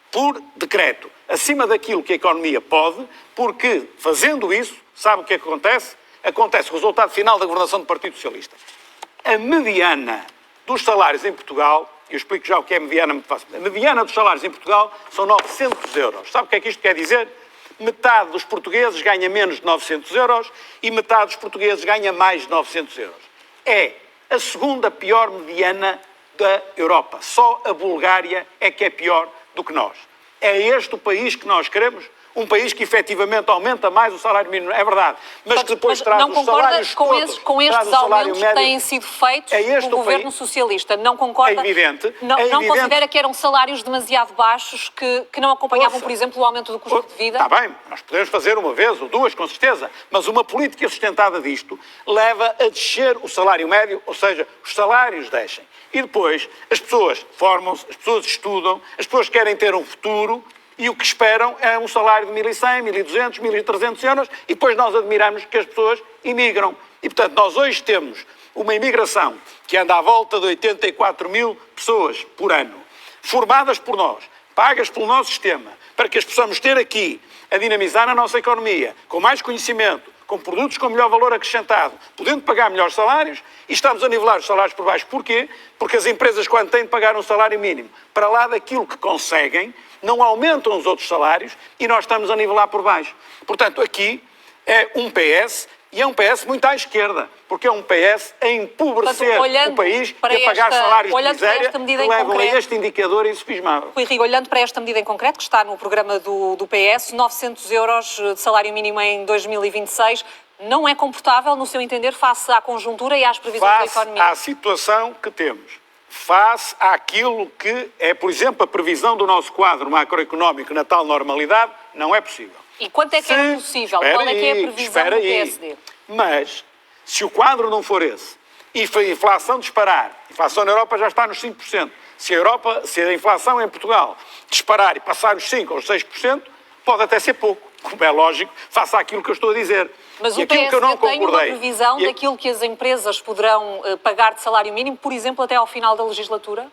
por decreto, acima daquilo que a economia pode, porque, fazendo isso, sabe o que acontece? Acontece o resultado final da governação do Partido Socialista. A mediana dos salários em Portugal, eu explico já o que é mediana muito fácil. A mediana dos salários em Portugal são 900 euros. Sabe o que é que isto quer dizer? Metade dos portugueses ganha menos de 900 euros e metade dos portugueses ganha mais de 900 euros. É a segunda pior mediana da Europa. Só a Bulgária é que é pior do que nós. É este o país que nós queremos? Um país que efetivamente aumenta mais o salário mínimo, é verdade, mas que depois traz não os concorda salários com todos, com traz estes o salário aumentos que médio. têm sido feitos É este pelo o Governo país. Socialista? Não concorda? É evidente. Não, É não evidente. considera que eram salários demasiado baixos que não acompanhavam, Ouça. por exemplo, o aumento do custo de vida? Está bem, nós podemos fazer uma vez ou duas, com certeza, mas uma política sustentada disto leva a descer o salário médio, ou seja, os salários descem. E depois as pessoas formam-se, as pessoas estudam, as pessoas querem ter um futuro e o que esperam é um salário de 1.100, 1.200, 1.300 euros e depois nós admiramos que as pessoas imigram. E, portanto, nós hoje temos uma imigração que anda à volta de 84 mil pessoas por ano, formadas por nós, pagas pelo nosso sistema, para que as possamos ter aqui a dinamizar a nossa economia, com mais conhecimento, com produtos com melhor valor acrescentado, podendo pagar melhores salários, e estamos a nivelar os salários por baixo. Porquê? Porque as empresas, quando têm de pagar um salário mínimo para lá daquilo que conseguem, não aumentam os outros salários e nós estamos a nivelar por baixo. Portanto, aqui é um PS, e é um PS muito à esquerda, porque é um PS a empobrecer Portanto, olhando o país para e a pagar esta- salários de olhando para miséria esta medida que em levam concreto- a este indicador insufismável. Rui Rio, olhando para esta medida em concreto, que está no programa do PS, 900 euros de salário mínimo em 2026, não é comportável, no seu entender, face à conjuntura e às previsões da Face economia? à situação que temos, face àquilo que é, por exemplo, a previsão do nosso quadro macroeconómico na tal normalidade, não é possível. E quanto é que é possível? Qual é que é a previsão do PSD? Mas, se o quadro não for esse, e a inflação disparar, a inflação na Europa já está nos 5%, se a inflação em Portugal disparar e passar os 5% ou os 6%, pode até ser pouco, como é lógico, face àquilo que eu estou a dizer. Mas E o aquilo PSD que eu não tem uma concordei- previsão e- daquilo que as empresas poderão pagar de salário mínimo, por exemplo, até ao final da legislatura?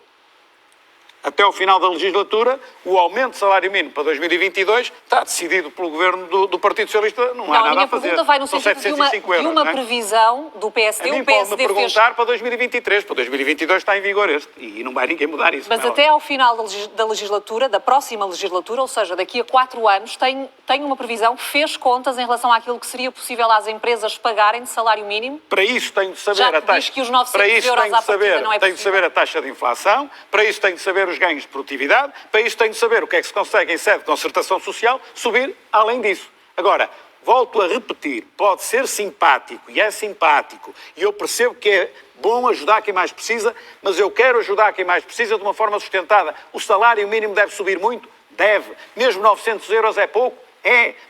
Até ao final da legislatura, o aumento de salário mínimo para 2022 está decidido pelo governo do Partido Socialista, não há Não, a nada minha a fazer. pergunta vai no São sentido de 705 euros, uma não é? previsão do A PSD. mim O PSD pode-me fez... perguntar para 2023, para 2022 está em vigor este, e não vai ninguém mudar isso. Mas não é? até ao final da legislatura, da próxima legislatura, ou seja, daqui a 4 anos, tem uma previsão, fez contas em relação àquilo que seria possível às empresas pagarem de salário mínimo? Para isso tenho de saber Já que a taxa. diz que os 900 para isso euros tenho à de saber, partida não é tenho de possível. saber a taxa de inflação, para isso tenho de saber os ganhos de produtividade, para isso tenho de saber o que é que se consegue em sede de concertação social, subir além disso. Agora, volto a repetir, pode ser simpático, e é simpático, e eu percebo que é bom ajudar quem mais precisa, mas eu quero ajudar quem mais precisa de uma forma sustentada. O salário mínimo deve subir muito? Deve. Mesmo 900 euros é pouco?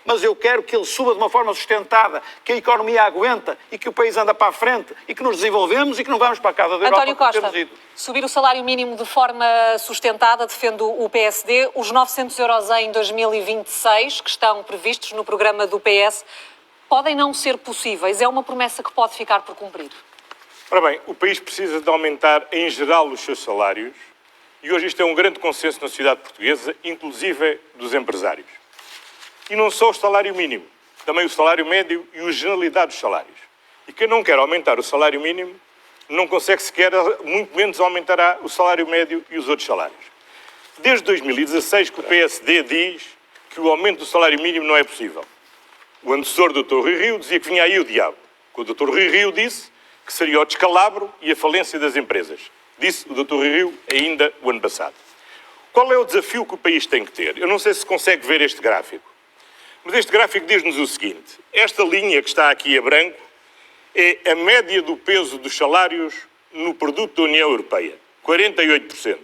mas eu quero que ele suba de uma forma sustentada, que a economia aguenta e que o país anda para a frente e que nos desenvolvemos e que não vamos para a casa da Europa. António Costa, subir o salário mínimo de forma sustentada, defende o PSD, os 900 euros em 2026, que estão previstos no programa do PS, podem não ser possíveis? É uma promessa que pode ficar por cumprir? Ora bem, o país precisa de aumentar em geral os seus salários e hoje isto é um grande consenso na sociedade portuguesa, inclusive dos empresários. E não só o salário mínimo, também o salário médio e a generalidade dos salários. E quem não quer aumentar o salário mínimo não consegue sequer, muito menos aumentará o salário médio e os outros salários. Desde 2016 que o PSD diz que o aumento do salário mínimo não é possível. O antecessor do Dr. Rui Rio dizia que vinha aí o diabo. O Dr. Rui Rio disse que seria o descalabro e a falência das empresas. Disse o Dr. Rui Rio ainda o ano passado. Qual é o desafio que o país tem que ter? Eu não sei se consegue ver este gráfico. Mas este gráfico diz-nos o seguinte. Esta linha que está aqui a branco é a média do peso dos salários no produto da União Europeia. 48%.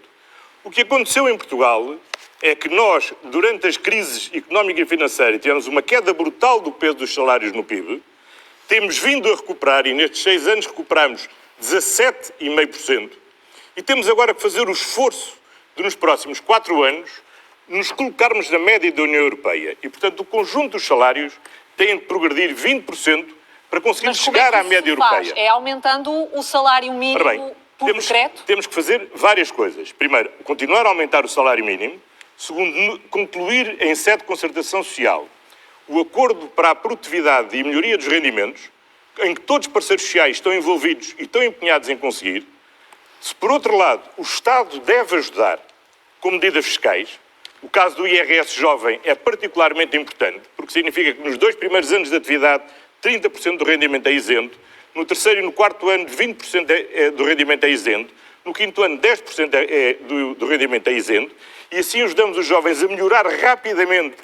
O que aconteceu em Portugal é que nós, durante as crises económica e financeira, tivemos uma queda brutal do peso dos salários no PIB. Temos vindo a recuperar, e nestes 6 anos recuperamos 17,5%. E temos agora que fazer o esforço de, nos próximos 4 anos, nos colocarmos na média da União Europeia. E, portanto, o conjunto dos salários tem de progredir 20% para conseguirmos chegar à média europeia. É aumentando o salário mínimo por decreto? Temos que fazer várias coisas. Primeiro, continuar a aumentar o salário mínimo. Segundo, concluir em sede de concertação social o acordo para a produtividade e melhoria dos rendimentos, em que todos os parceiros sociais estão envolvidos e estão empenhados em conseguir. Se, por outro lado, o Estado deve ajudar com medidas fiscais, o caso do IRS jovem é particularmente importante, porque significa que nos 2 primeiros anos de atividade 30% do rendimento é isento, no terceiro e no quarto ano 20% do rendimento é isento, no quinto ano 10% do rendimento é isento, e assim ajudamos os jovens a melhorar rapidamente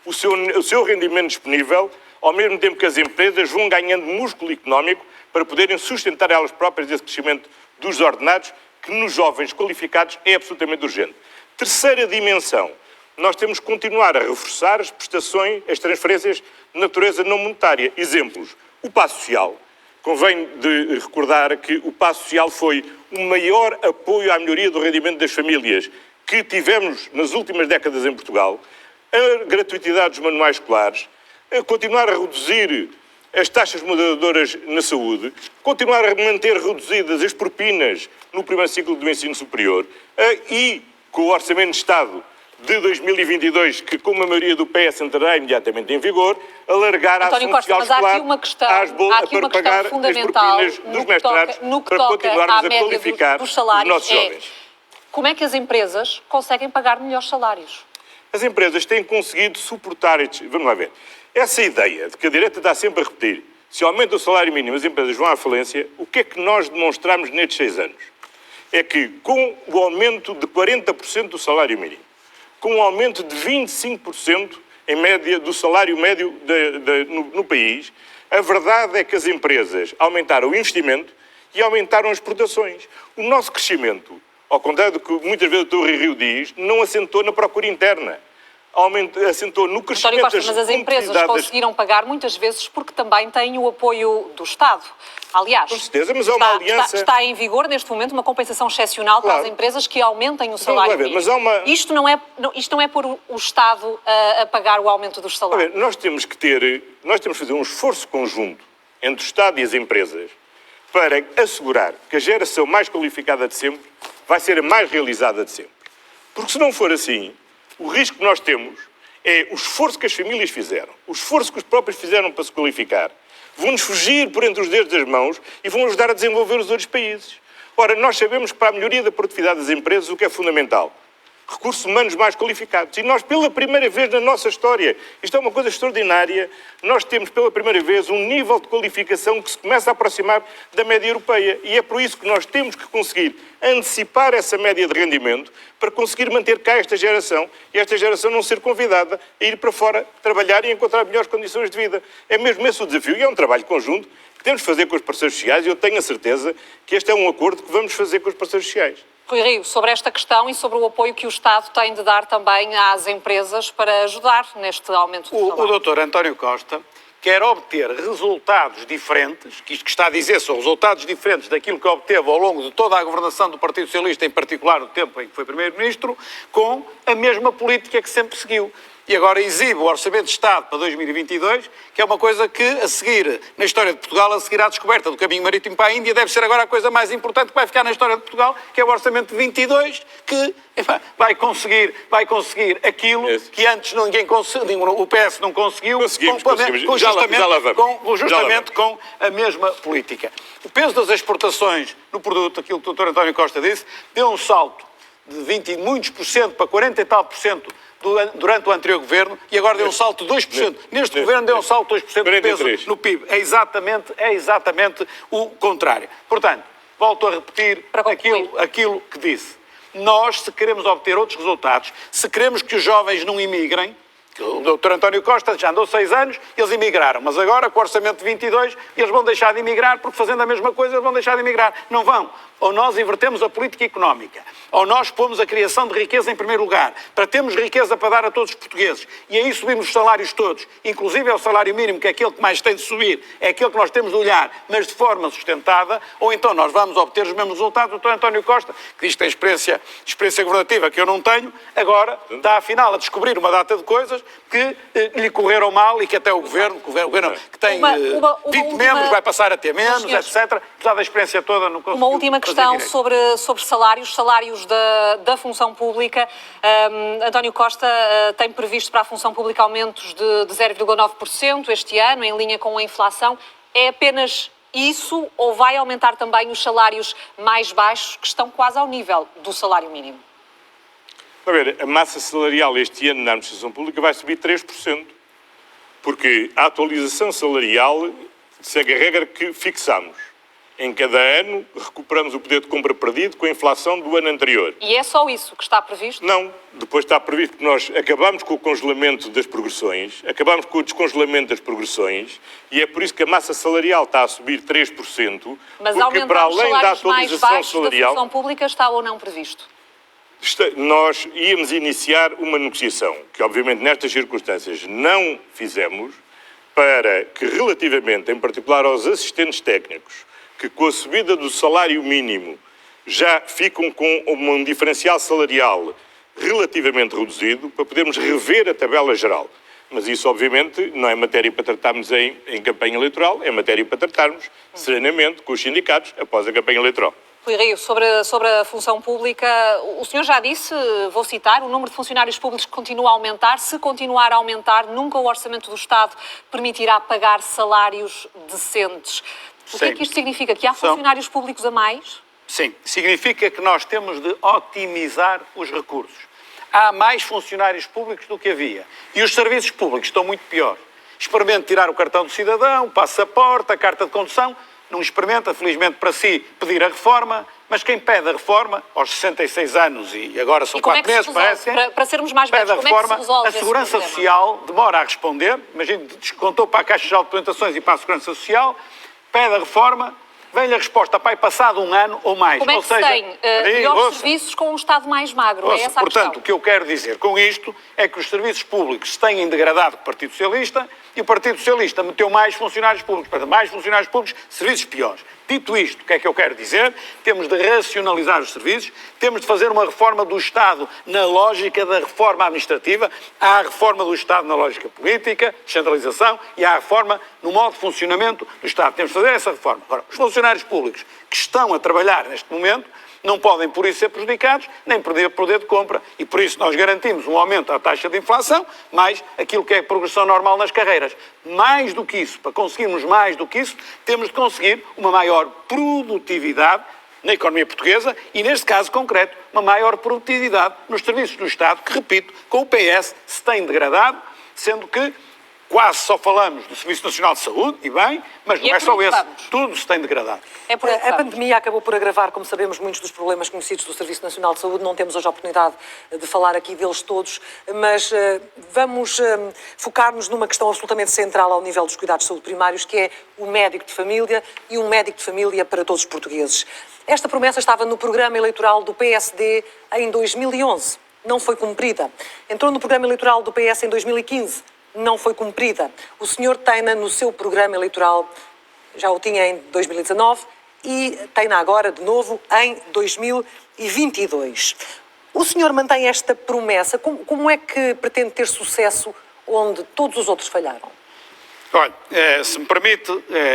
o seu rendimento disponível, ao mesmo tempo que as empresas vão ganhando músculo económico para poderem sustentar elas próprias esse crescimento dos ordenados, que nos jovens qualificados é absolutamente urgente. Terceira dimensão, nós temos que continuar a reforçar as prestações, as transferências de natureza não monetária. Exemplos, o Passo Social. Convém de recordar que o Passo Social foi o maior apoio à melhoria do rendimento das famílias que tivemos nas últimas décadas em Portugal, a gratuitidade dos manuais escolares, a continuar a reduzir as taxas moderadoras na saúde, continuar a manter reduzidas as propinas no primeiro ciclo do ensino superior e, com o Orçamento de Estado de 2022, que com a maioria do PS entrará imediatamente em vigor, alargar a ação social escolar para pagar as propinas dos mestrados para continuarmos a qualificar os nossos jovens. Como é que as empresas conseguem pagar melhores salários? As empresas têm conseguido suportar estes... Vamos lá ver. Essa ideia de que a direita está sempre a repetir, se aumenta o salário mínimo as empresas vão à falência, o que é que nós demonstramos nestes 6 anos? É que com o aumento de 40% do salário mínimo, com um aumento de 25% em média do salário médio no país, a verdade é que as empresas aumentaram o investimento e aumentaram as exportações. O nosso crescimento, ao contrário do que muitas vezes o Dr. Rui Rio diz, não assentou na procura interna. Assentou no crescimento das competitividades. Mas as empresas conseguiram pagar muitas vezes porque também têm o apoio do Estado. Aliás, com certeza, mas há uma aliança... está em vigor neste momento uma compensação excepcional para as empresas que aumentem o salário mínimo. Mas há uma... Isto não é por o Estado a pagar o aumento dos salários. Nós temos que fazer um esforço conjunto entre o Estado e as empresas para assegurar que a geração mais qualificada de sempre vai ser a mais realizada de sempre. Porque se não for assim, o risco que nós temos é o esforço que as famílias fizeram, o esforço que os próprios fizeram para se qualificar, vão-nos fugir por entre os dedos das mãos e vão ajudar a desenvolver os outros países. Ora, nós sabemos que para a melhoria da produtividade das empresas o que é fundamental? Recursos humanos mais qualificados. E nós, pela primeira vez na nossa história, isto é uma coisa extraordinária, nós temos pela primeira vez um nível de qualificação que se começa a aproximar da média europeia. E é por isso que nós temos que conseguir antecipar essa média de rendimento para conseguir manter cá esta geração e esta geração não ser convidada a ir para fora trabalhar e encontrar melhores condições de vida. É mesmo esse o desafio e é um trabalho conjunto que temos de fazer com os parceiros sociais e eu tenho a certeza que este é um acordo que vamos fazer com os parceiros sociais. Rui Rio, sobre esta questão e sobre o apoio que o Estado tem de dar também às empresas para ajudar neste aumento do salário. O doutor António Costa quer obter resultados diferentes, que isto que está a dizer são resultados diferentes daquilo que obteve ao longo de toda a governação do Partido Socialista, em particular no tempo em que foi Primeiro-Ministro, com a mesma política que sempre seguiu. E agora exibe o Orçamento de Estado para 2022, que é uma coisa que, a seguir, na história de Portugal, a seguir à descoberta do caminho marítimo para a Índia, deve ser agora a coisa mais importante que vai ficar na história de Portugal, que é o Orçamento de 22, que vai conseguir aquilo que antes ninguém conseguiu, o PS não conseguiu, justamente com a mesma política. O peso das exportações no produto, aquilo que o Dr. António Costa disse, deu um salto de 20 e muitos por cento para 40 e tal por cento durante o anterior governo e agora deu um salto de 2%. Neste governo deu um salto de 2% de peso no PIB. É exatamente o contrário. Portanto, volto a repetir aquilo que disse. Nós, se queremos obter outros resultados, se queremos que os jovens não imigrem, o Dr. António Costa já andou 6 anos, eles emigraram, mas agora com o Orçamento de 22 eles vão deixar de emigrar, porque fazendo a mesma coisa eles vão deixar de emigrar. Não vão. Ou nós invertemos a política económica, ou nós pomos a criação de riqueza em primeiro lugar, para termos riqueza para dar a todos os portugueses. E aí subimos os salários todos, inclusive é o salário mínimo, que é aquele que mais tem de subir, é aquele que nós temos de olhar, mas de forma sustentada, ou então nós vamos obter os mesmos resultados. O Dr. António Costa, que diz que tem experiência governativa que eu não tenho, agora está afinal a descobrir uma data de coisas que lhe correram mal e que até o governo que tem 20 membros vai passar a ter menos, etc. Apesar da experiência toda, não conseguiu. Uma última questão sobre salários da função pública. António Costa tem previsto para a função pública aumentos de 0,9% este ano, em linha com a inflação. É apenas isso ou vai aumentar também os salários mais baixos, que estão quase ao nível do salário mínimo? A ver, a massa salarial este ano na administração pública vai subir 3%, porque a atualização salarial segue a regra que fixamos. Em cada ano, recuperamos o poder de compra perdido com a inflação do ano anterior. E é só isso que está previsto? Não. Depois está previsto que nós acabamos com o congelamento das progressões, acabamos com o descongelamento das progressões, e é por isso que a massa salarial está a subir 3%, mas porque para além da atualização mais baixos salarial... da função pública está ou não previsto? Nós íamos iniciar uma negociação, que obviamente nestas circunstâncias não fizemos, para que relativamente, em particular aos assistentes técnicos, que com a subida do salário mínimo já ficam com um diferencial salarial relativamente reduzido, para podermos rever a tabela geral. Mas isso, obviamente, não é matéria para tratarmos em campanha eleitoral, é matéria para tratarmos serenamente com os sindicatos após a campanha eleitoral. Rui Rio, sobre a função pública, o senhor já disse, vou citar, o número de funcionários públicos continua a aumentar. Se continuar a aumentar, nunca o Orçamento do Estado permitirá pagar salários decentes. O que é que isto significa? Que há funcionários públicos a mais? Sim, significa que nós temos de otimizar os recursos. Há mais funcionários públicos do que havia. E os serviços públicos estão muito piores. Experimente tirar o cartão do cidadão, o passaporte, a carta de condução. Não experimenta, felizmente para si, pedir a reforma, mas quem pede a reforma, aos 66 anos e agora são 4 meses, parece, para sermos mais pede a como é que se reforma, resolve a Segurança esse Social demora a responder, imagine, descontou para a Caixa Geral de Apresentações e para a Segurança Social, pede a reforma, vem-lhe a resposta, pai, passado 1 ano ou mais. Como é que se tem melhores serviços com um Estado mais magro? É essa a questão. Portanto, o que eu quero dizer com isto é que os serviços públicos se têm degradado com o Partido Socialista e o Partido Socialista meteu mais funcionários públicos, para mais funcionários públicos, serviços piores. Dito isto, o que é que eu quero dizer? Temos de racionalizar os serviços, temos de fazer uma reforma do Estado na lógica da reforma administrativa, há a reforma do Estado na lógica política, descentralização, e há a reforma no modo de funcionamento do Estado. Temos de fazer essa reforma. Agora, os funcionários públicos que estão a trabalhar neste momento não podem, por isso, ser prejudicados, nem perder poder de compra. E, por isso, nós garantimos um aumento da taxa de inflação, mais aquilo que é a progressão normal nas carreiras. Mais do que isso, para conseguirmos mais do que isso, temos de conseguir uma maior produtividade na economia portuguesa e, neste caso concreto, uma maior produtividade nos serviços do Estado, que, repito, com o PS se tem degradado, sendo que quase só falamos do Serviço Nacional de Saúde, e bem, mas não é só esse. Tudo se tem degradado. A pandemia acabou por agravar, como sabemos, muitos dos problemas conhecidos do Serviço Nacional de Saúde. Não temos hoje a oportunidade de falar aqui deles todos, mas vamos focar-nos numa questão absolutamente central ao nível dos cuidados de saúde primários, que é o médico de família e um médico de família para todos os portugueses. Esta promessa estava no programa eleitoral do PSD em 2011. Não foi cumprida. Entrou no programa eleitoral do PS em 2015. Não foi cumprida. O senhor tem-na no seu programa eleitoral, já o tinha em 2019 e tem-na agora de novo em 2022. O senhor mantém esta promessa? Como é que pretende ter sucesso onde todos os outros falharam? Olha, se me permite,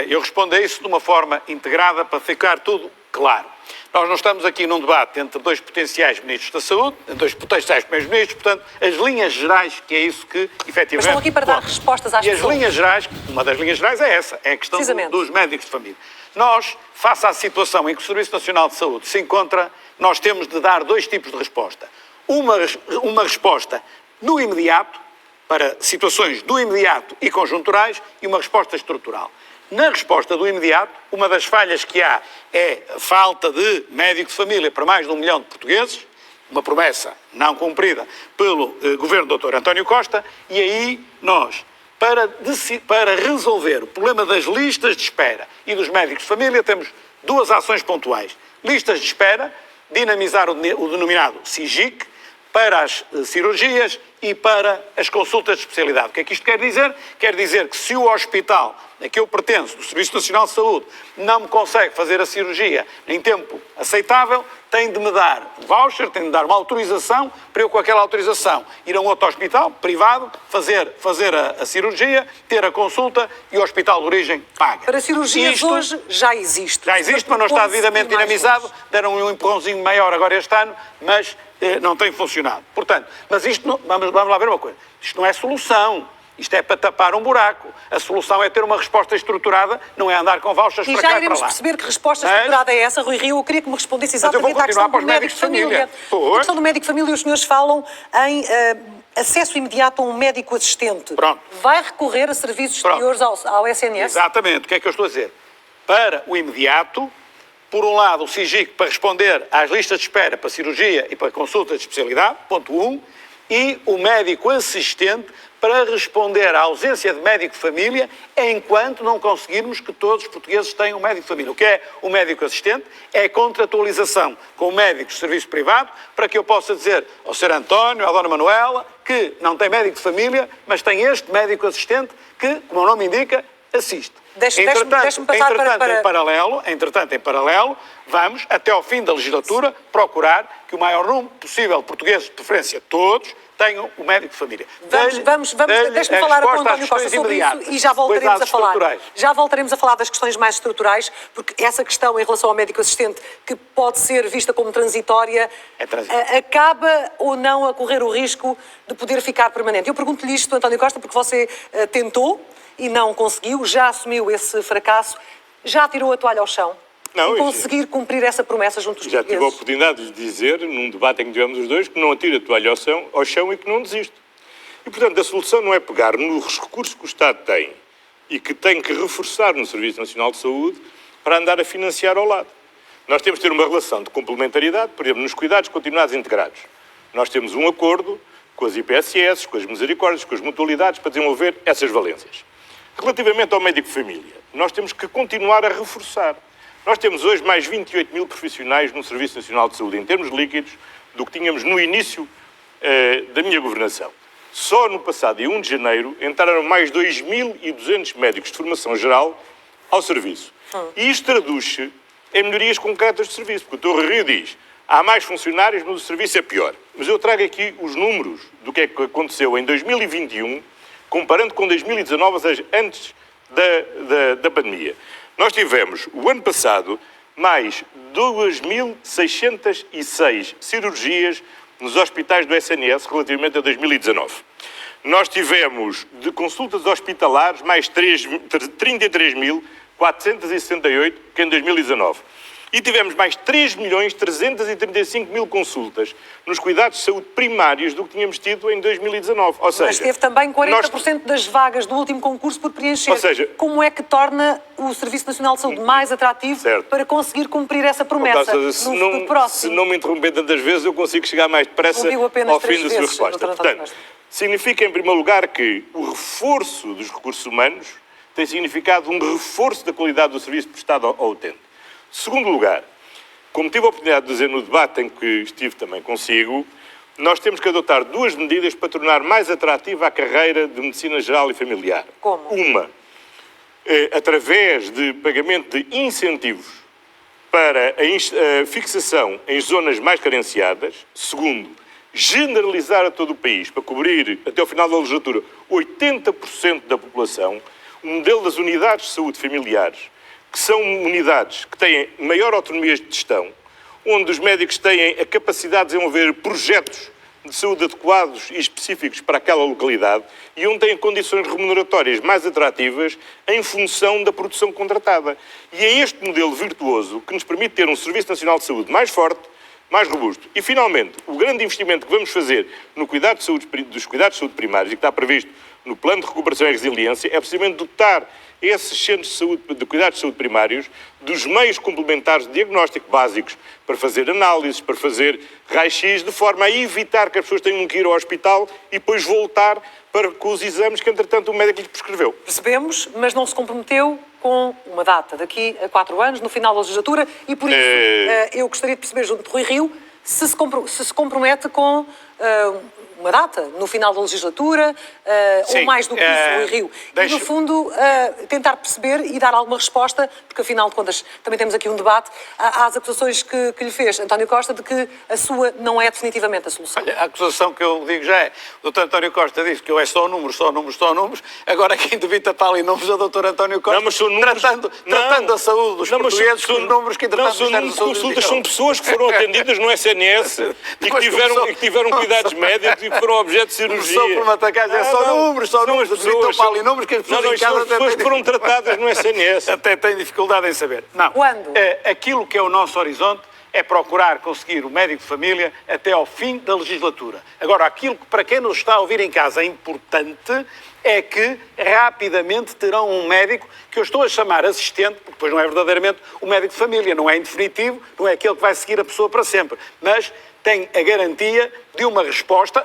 eu respondo a isso de uma forma integrada para ficar tudo claro. Nós não estamos aqui num debate entre dois potenciais ministros da Saúde, dois potenciais primeiros-ministros, portanto, as linhas gerais, que é isso que, efetivamente... Mas estão aqui para dar respostas às pessoas. E as linhas gerais, uma das linhas gerais é essa, é a questão dos médicos de família. Nós, face à situação em que o Serviço Nacional de Saúde se encontra, nós temos de dar dois tipos de resposta. Uma resposta no imediato, para situações do imediato e conjunturais, e uma resposta estrutural. Na resposta do imediato, uma das falhas que há é a falta de médico de família para mais de 1 milhão de portugueses, uma promessa não cumprida pelo governo do Dr. António Costa, e aí nós, para resolver o problema das listas de espera e dos médicos de família, temos duas ações pontuais. Listas de espera, dinamizar o denominado SIGIC, para as cirurgias e para as consultas de especialidade. O que é que isto quer dizer? Quer dizer que se o hospital a que eu pertenço, do Serviço Nacional de Saúde, não me consegue fazer a cirurgia em tempo aceitável, tem de me dar voucher, tem de me dar uma autorização para eu, com aquela autorização, ir a um outro hospital privado, fazer a cirurgia, ter a consulta e o hospital de origem paga. Para cirurgias hoje já existe. Já existe, mas não está devidamente dinamizado. Deram um empurrãozinho maior agora este ano, mas não tem funcionado. Portanto, mas isto, vamos lá ver uma coisa, isto não é solução. Isto é para tapar um buraco. A solução é ter uma resposta estruturada, não é andar com vouchers para cá e para lá. E já iremos perceber que resposta estruturada é essa, Rui Rio. Eu queria que me respondesse exatamente à questão do médico de família. A questão do médico de família, os senhores falam em acesso imediato a um médico assistente. Pronto. Vai recorrer a serviços exteriores ao SNS? Exatamente. O que é que eu estou a dizer? Para o imediato, por um lado, o SIGIC para responder às listas de espera para cirurgia e para consultas de especialidade, ponto 1, e o médico assistente para responder à ausência de médico de família enquanto não conseguirmos que todos os portugueses tenham um médico de família. O que é o médico assistente? É a contratualização com médicos de serviço privado para que eu possa dizer ao Sr. António, à Dona Manuela, que não tem médico de família, mas tem este médico assistente que, como o nome indica, assiste. Deixe-me passar para... Entretanto, em paralelo, vamos, até ao fim da legislatura, procurar que o maior número possível de portugueses, de preferência todos, tenham o médico de família. Deixe-me falar com o António Costa sobre isso e já voltaremos a falar. Já voltaremos a falar das questões mais estruturais, porque essa questão em relação ao médico assistente, que pode ser vista como transitória, acaba ou não a correr o risco de poder ficar permanente. Eu pergunto-lhe isto, António Costa, porque você tentou e não conseguiu, já assumiu esse fracasso, já tirou a toalha ao chão? Não, conseguir cumprir essa promessa junto dos portugueses. Já tive a oportunidade de lhe dizer, num debate em que tivemos os dois, que não atira a toalha ao chão e que não desiste. E, portanto, a solução não é pegar nos recursos que o Estado tem e que tem que reforçar no Serviço Nacional de Saúde para andar a financiar ao lado. Nós temos de ter uma relação de complementariedade, por exemplo, nos cuidados continuados integrados. Nós temos um acordo com as IPSS, com as misericórdias, com as mutualidades para desenvolver essas valências. Relativamente ao médico de família, nós temos que continuar a reforçar. Nós temos hoje mais 28 mil profissionais no Serviço Nacional de Saúde, em termos líquidos, do que tínhamos no início da minha governação. Só no passado dia 1 de janeiro entraram mais 2.200 médicos de formação geral ao serviço. E isto traduz-se em melhorias concretas de serviço, porque o Dr. Rio diz, há mais funcionários, mas o serviço é pior. Mas eu trago aqui os números do que é que aconteceu em 2021, comparando com 2019, ou seja, antes da pandemia. Nós tivemos, o ano passado, mais 2.606 cirurgias nos hospitais do SNS relativamente a 2019. Nós tivemos, de consultas hospitalares, mais 33.468 que em 2019. E tivemos mais 3.335.000 consultas nos cuidados de saúde primários do que tínhamos tido em 2019. Ou seja, mas teve também 40% das vagas do último concurso por preencher. Ou seja, como é que torna o Serviço Nacional de Saúde mais atrativo certo. para conseguir cumprir essa promessa no futuro próximo? Se não me interromper tantas vezes, eu consigo chegar mais depressa ao fim da sua resposta. Portanto, significa, em primeiro lugar, que o reforço dos recursos humanos tem significado um reforço da qualidade do serviço prestado ao utente. Segundo lugar, como tive a oportunidade de dizer no debate em que estive também consigo, nós temos que adotar 2 medidas para tornar mais atrativa a carreira de Medicina Geral e Familiar. Como? Uma, através de pagamento de incentivos para a fixação em zonas mais carenciadas. Segundo, generalizar a todo o país, para cobrir, até ao final da legislatura, 80% da população, um modelo das unidades de saúde familiares, que são unidades que têm maior autonomia de gestão, onde os médicos têm a capacidade de desenvolver projetos de saúde adequados e específicos para aquela localidade e onde têm condições remuneratórias mais atrativas em função da produção contratada. E é este modelo virtuoso que nos permite ter um Serviço Nacional de Saúde mais forte, mais robusto. E, finalmente, o grande investimento que vamos fazer no cuidado de saúde, dos cuidados de saúde primários e que está previsto no Plano de Recuperação e Resiliência é precisamente dotar esses centros de saúde, de cuidados de saúde primários, dos meios complementares de diagnóstico básicos para fazer análises, para fazer raio-x, de forma a evitar que as pessoas tenham que ir ao hospital e depois voltar para com os exames que, entretanto, o médico lhes prescreveu. Percebemos, mas não se comprometeu com uma data, daqui a 4 anos, no final da legislatura, e por isso eu gostaria de perceber, junto de Rui Rio, se se compromete com uma data no final da legislatura, ou mais do que isso, Rui Rio. E, no fundo, tentar perceber e dar alguma resposta, porque, afinal de contas, também temos aqui um debate, às acusações que lhe fez António Costa de que a sua não é definitivamente a solução. Olha, a acusação que eu digo já é, o Dr. António Costa disse que eu é só números, agora quem debita para ali números é o Dr. António Costa, não, mas são números, tratando a saúde dos portugueses com os números que, entretanto, não, são consultas, são pessoas que foram atendidas no SNS e que tiveram cuidados médicos e que foram objeto de cirurgia. Só por uma atacagem, é só números, debitam para ali números que as pessoas em casa as pessoas foram tratadas no SNS. Até têm dificuldade em saber. Não. Quando? Aquilo que é o nosso horizonte é procurar conseguir o médico de família até ao fim da legislatura. Agora, aquilo que para quem nos está a ouvir em casa é importante é que rapidamente terão um médico que eu estou a chamar assistente, porque depois não é verdadeiramente o médico de família, não é indefinitivo, não é aquele que vai seguir a pessoa para sempre, mas tem a garantia de uma resposta.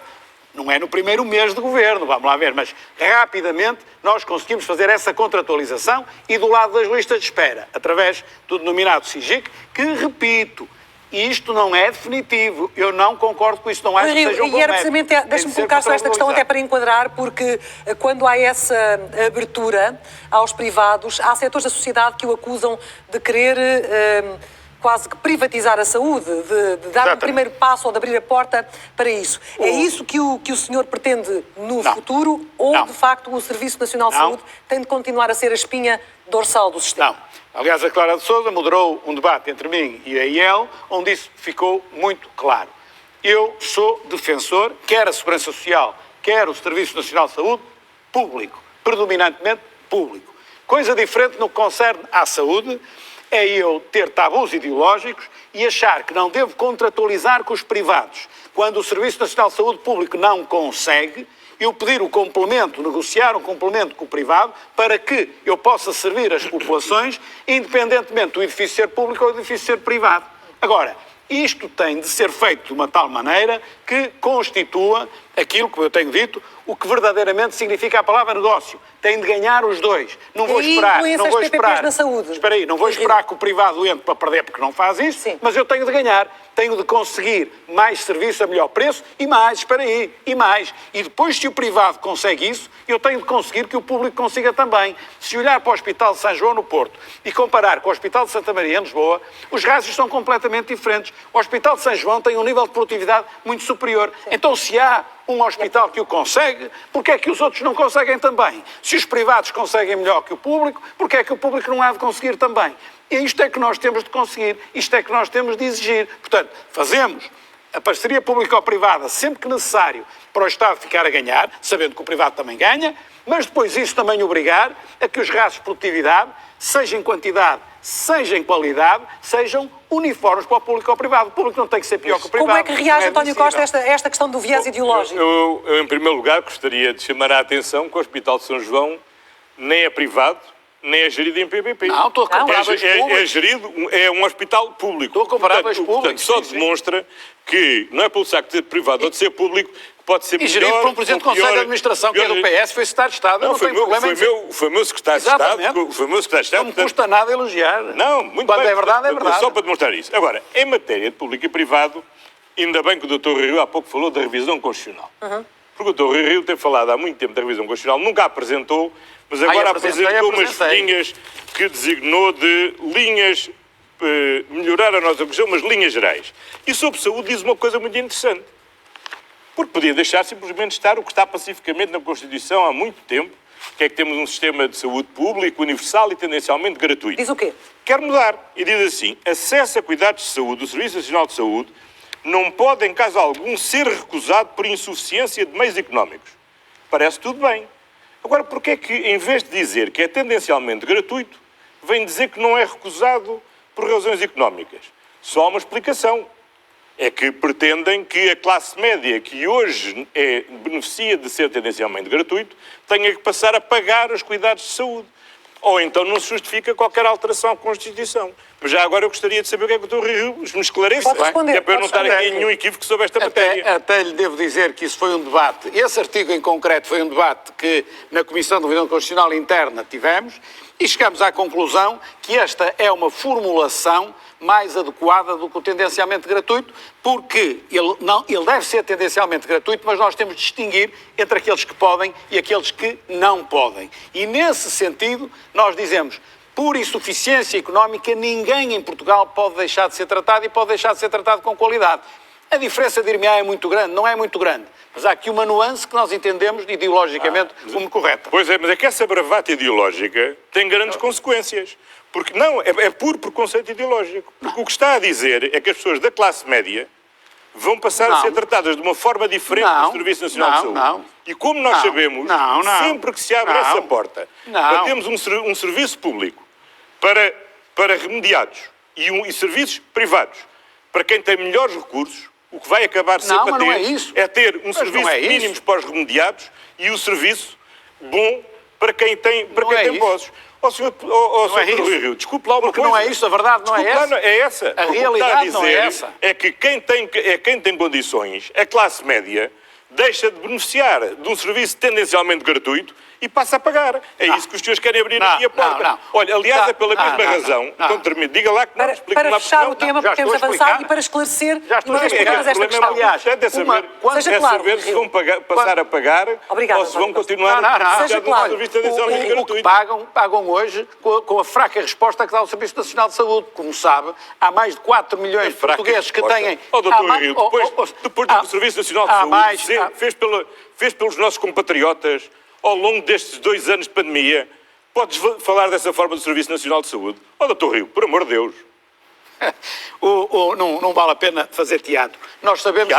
Não é no primeiro mês de governo, vamos lá ver, mas rapidamente nós conseguimos fazer essa contratualização e do lado das listas de espera, através do denominado SIGIC, que, repito, isto não é definitivo. Eu não concordo com isso, não acho que seja um bom E era precisamente, deixa-me colocar só esta questão até para enquadrar, porque quando há essa abertura aos privados, há setores da sociedade que o acusam de querer quase que privatizar a saúde, de dar o primeiro passo ou de abrir a porta para isso. É isso que o senhor pretende no futuro ou, de facto, o Serviço Nacional de Saúde tem de continuar a ser a espinha dorsal do sistema? Não. Aliás, a Clara de Sousa moderou um debate entre mim e a IEL, onde isso ficou muito claro. Eu sou defensor, quer a Segurança Social, quer o Serviço Nacional de Saúde, público, predominantemente público. Coisa diferente no que concerne à saúde é eu ter tabus ideológicos e achar que não devo contratualizar com os privados. Quando o Serviço Nacional de Saúde Público não consegue, eu pedir o complemento, negociar um complemento com o privado para que eu possa servir as populações, independentemente do edifício ser público ou do edifício ser privado. Agora, isto tem de ser feito de uma tal maneira que constitua aquilo que eu tenho dito, o que verdadeiramente significa a palavra negócio. Tem de ganhar os dois. Não vou esperar. Não vou esperar. Na saúde. Espera aí, não vou esperar que o privado entre para perder, porque não faz isso, mas eu tenho de ganhar. Tenho de conseguir mais serviço a melhor preço e mais, espera aí, e mais. E depois, se o privado consegue isso, eu tenho de conseguir que o público consiga também. Se olhar para o Hospital de São João no Porto e comparar com o Hospital de Santa Maria em Lisboa, os rácios são completamente diferentes. O Hospital de São João tem um nível de produtividade muito superior. Então, se há um hospital que o consegue, porque é que os outros não conseguem também? Se os privados conseguem melhor que o público, porque é que o público não há de conseguir também? E isto é que nós temos de conseguir, isto é que nós temos de exigir. Portanto, fazemos a parceria público-privada sempre que necessário para o Estado ficar a ganhar, sabendo que o privado também ganha, mas depois isso também obrigar a que os rastros de produtividade, seja em quantidade, seja em qualidade, sejam uniformes para o público ou privado. O público não tem que ser pior que o privado. Como é que reage, António Costa, admissível. a esta questão do viés ideológico? Eu, em primeiro lugar, gostaria de chamar a atenção que o Hospital de São João nem é privado, nem é gerido em PPP. Não, estou a comparar dois É públicos. gerido, é um hospital público. Estou a comparar Portanto, dois públicos, Só sim, demonstra que não é pelo facto de ser privado ou de ser público que pode ser E melhor. gerido por um Presidente do ou Conselho pior, de Administração, que é do pior. PS, foi secretário de Estado. Eu Não, não tenho problema em dizer. foi meu secretário de Exatamente. Estado. Foi meu secretário de Estado. Não me custa nada elogiar. Não, muito Quando bem. é verdade, é verdade. Só para demonstrar isso. Agora, em matéria de público e privado, ainda bem que o Dr. Rui Rio há pouco falou da revisão constitucional. Porque o Dr. Rui Rio tem falado há muito tempo da revisão constitucional, nunca a apresentou, mas agora apresentou umas linhas que designou de linhas, melhorar a nossa Constituição, mas linhas gerais. E sobre saúde diz uma coisa muito interessante. Porque podia deixar simplesmente estar o que está pacificamente na Constituição há muito tempo, que é que temos um sistema de saúde público, universal e tendencialmente gratuito. Diz o quê? Quer mudar. E diz assim, acesso a cuidados de saúde do Serviço Nacional de Saúde não pode, em caso algum, ser recusado por insuficiência de meios económicos. Parece tudo bem. Agora, porquê é que, em vez de dizer que é tendencialmente gratuito, vem dizer que não é recusado por razões económicas? Só há uma explicação. É que pretendem que a classe média, que hoje beneficia de ser tendencialmente gratuito, tenha que passar a pagar os cuidados de saúde. Ou então não se justifica qualquer alteração à Constituição. Mas já agora eu gostaria de saber o que é que o Dr. Rio me esclareça. Pode responder, Que é para eu não pode estar aqui responder. em nenhum equívoco sobre esta matéria. Até lhe devo dizer que isso foi um debate, esse artigo em concreto foi um debate que na Comissão de Revisão Constitucional Interna tivemos e chegamos à conclusão que esta é uma formulação mais adequada do que o tendencialmente gratuito, porque ele deve ser tendencialmente gratuito, mas nós temos de distinguir entre aqueles que podem e aqueles que não podem. E nesse sentido, nós dizemos, por insuficiência económica, ninguém em Portugal pode deixar de ser tratado e pode deixar de ser tratado com qualidade. A diferença, dir-me-á, é muito grande, não é muito grande. Mas há aqui uma nuance que nós entendemos ideologicamente como correta. Pois é, mas é que essa bravata ideológica tem grandes consequências. Porque não, é puro preconceito ideológico. Porque o que está a dizer é que as pessoas da classe média vão passar a ser tratadas de uma forma diferente do Serviço Nacional de Saúde. E como nós sabemos, sempre que se abre essa porta para termos um serviço público para remediados e serviços privados para quem tem melhores recursos, o que vai acabar sempre a ter é ter um serviço mínimo para os remediados e o serviço bom para quem tem posses. Sr. Rui Rio, desculpe lá uma coisa. Porque não é isso, a verdade não é essa. É essa. A O que realidade está a dizer não é essa. é que quem tem condições, a classe média, deixa de beneficiar de um serviço tendencialmente gratuito e passa a pagar. É isso que os senhores querem abrir aqui a porta. Olha, aliás, é pela mesma razão. Então termino. Diga lá que não explico Para lá fechar o tema, porque temos avançado, e para esclarecer de uma vez por todas esta questão. Aliás, é saber se vão passar a pagar ou se vão continuar a beneficiar de um serviço tendencialmente gratuito. O que pagam hoje com a fraca resposta que dá o Serviço Nacional de Saúde. Como sabe, há mais de 4 milhões de portugueses que têm... Doutor Rio, depois do Serviço Nacional de Saúde fez pelos nossos compatriotas ao longo destes 2 anos de pandemia, podes falar dessa forma do Serviço Nacional de Saúde? Doutor Rio, por amor de Deus. Não vale a pena fazer teatro. Nós sabemos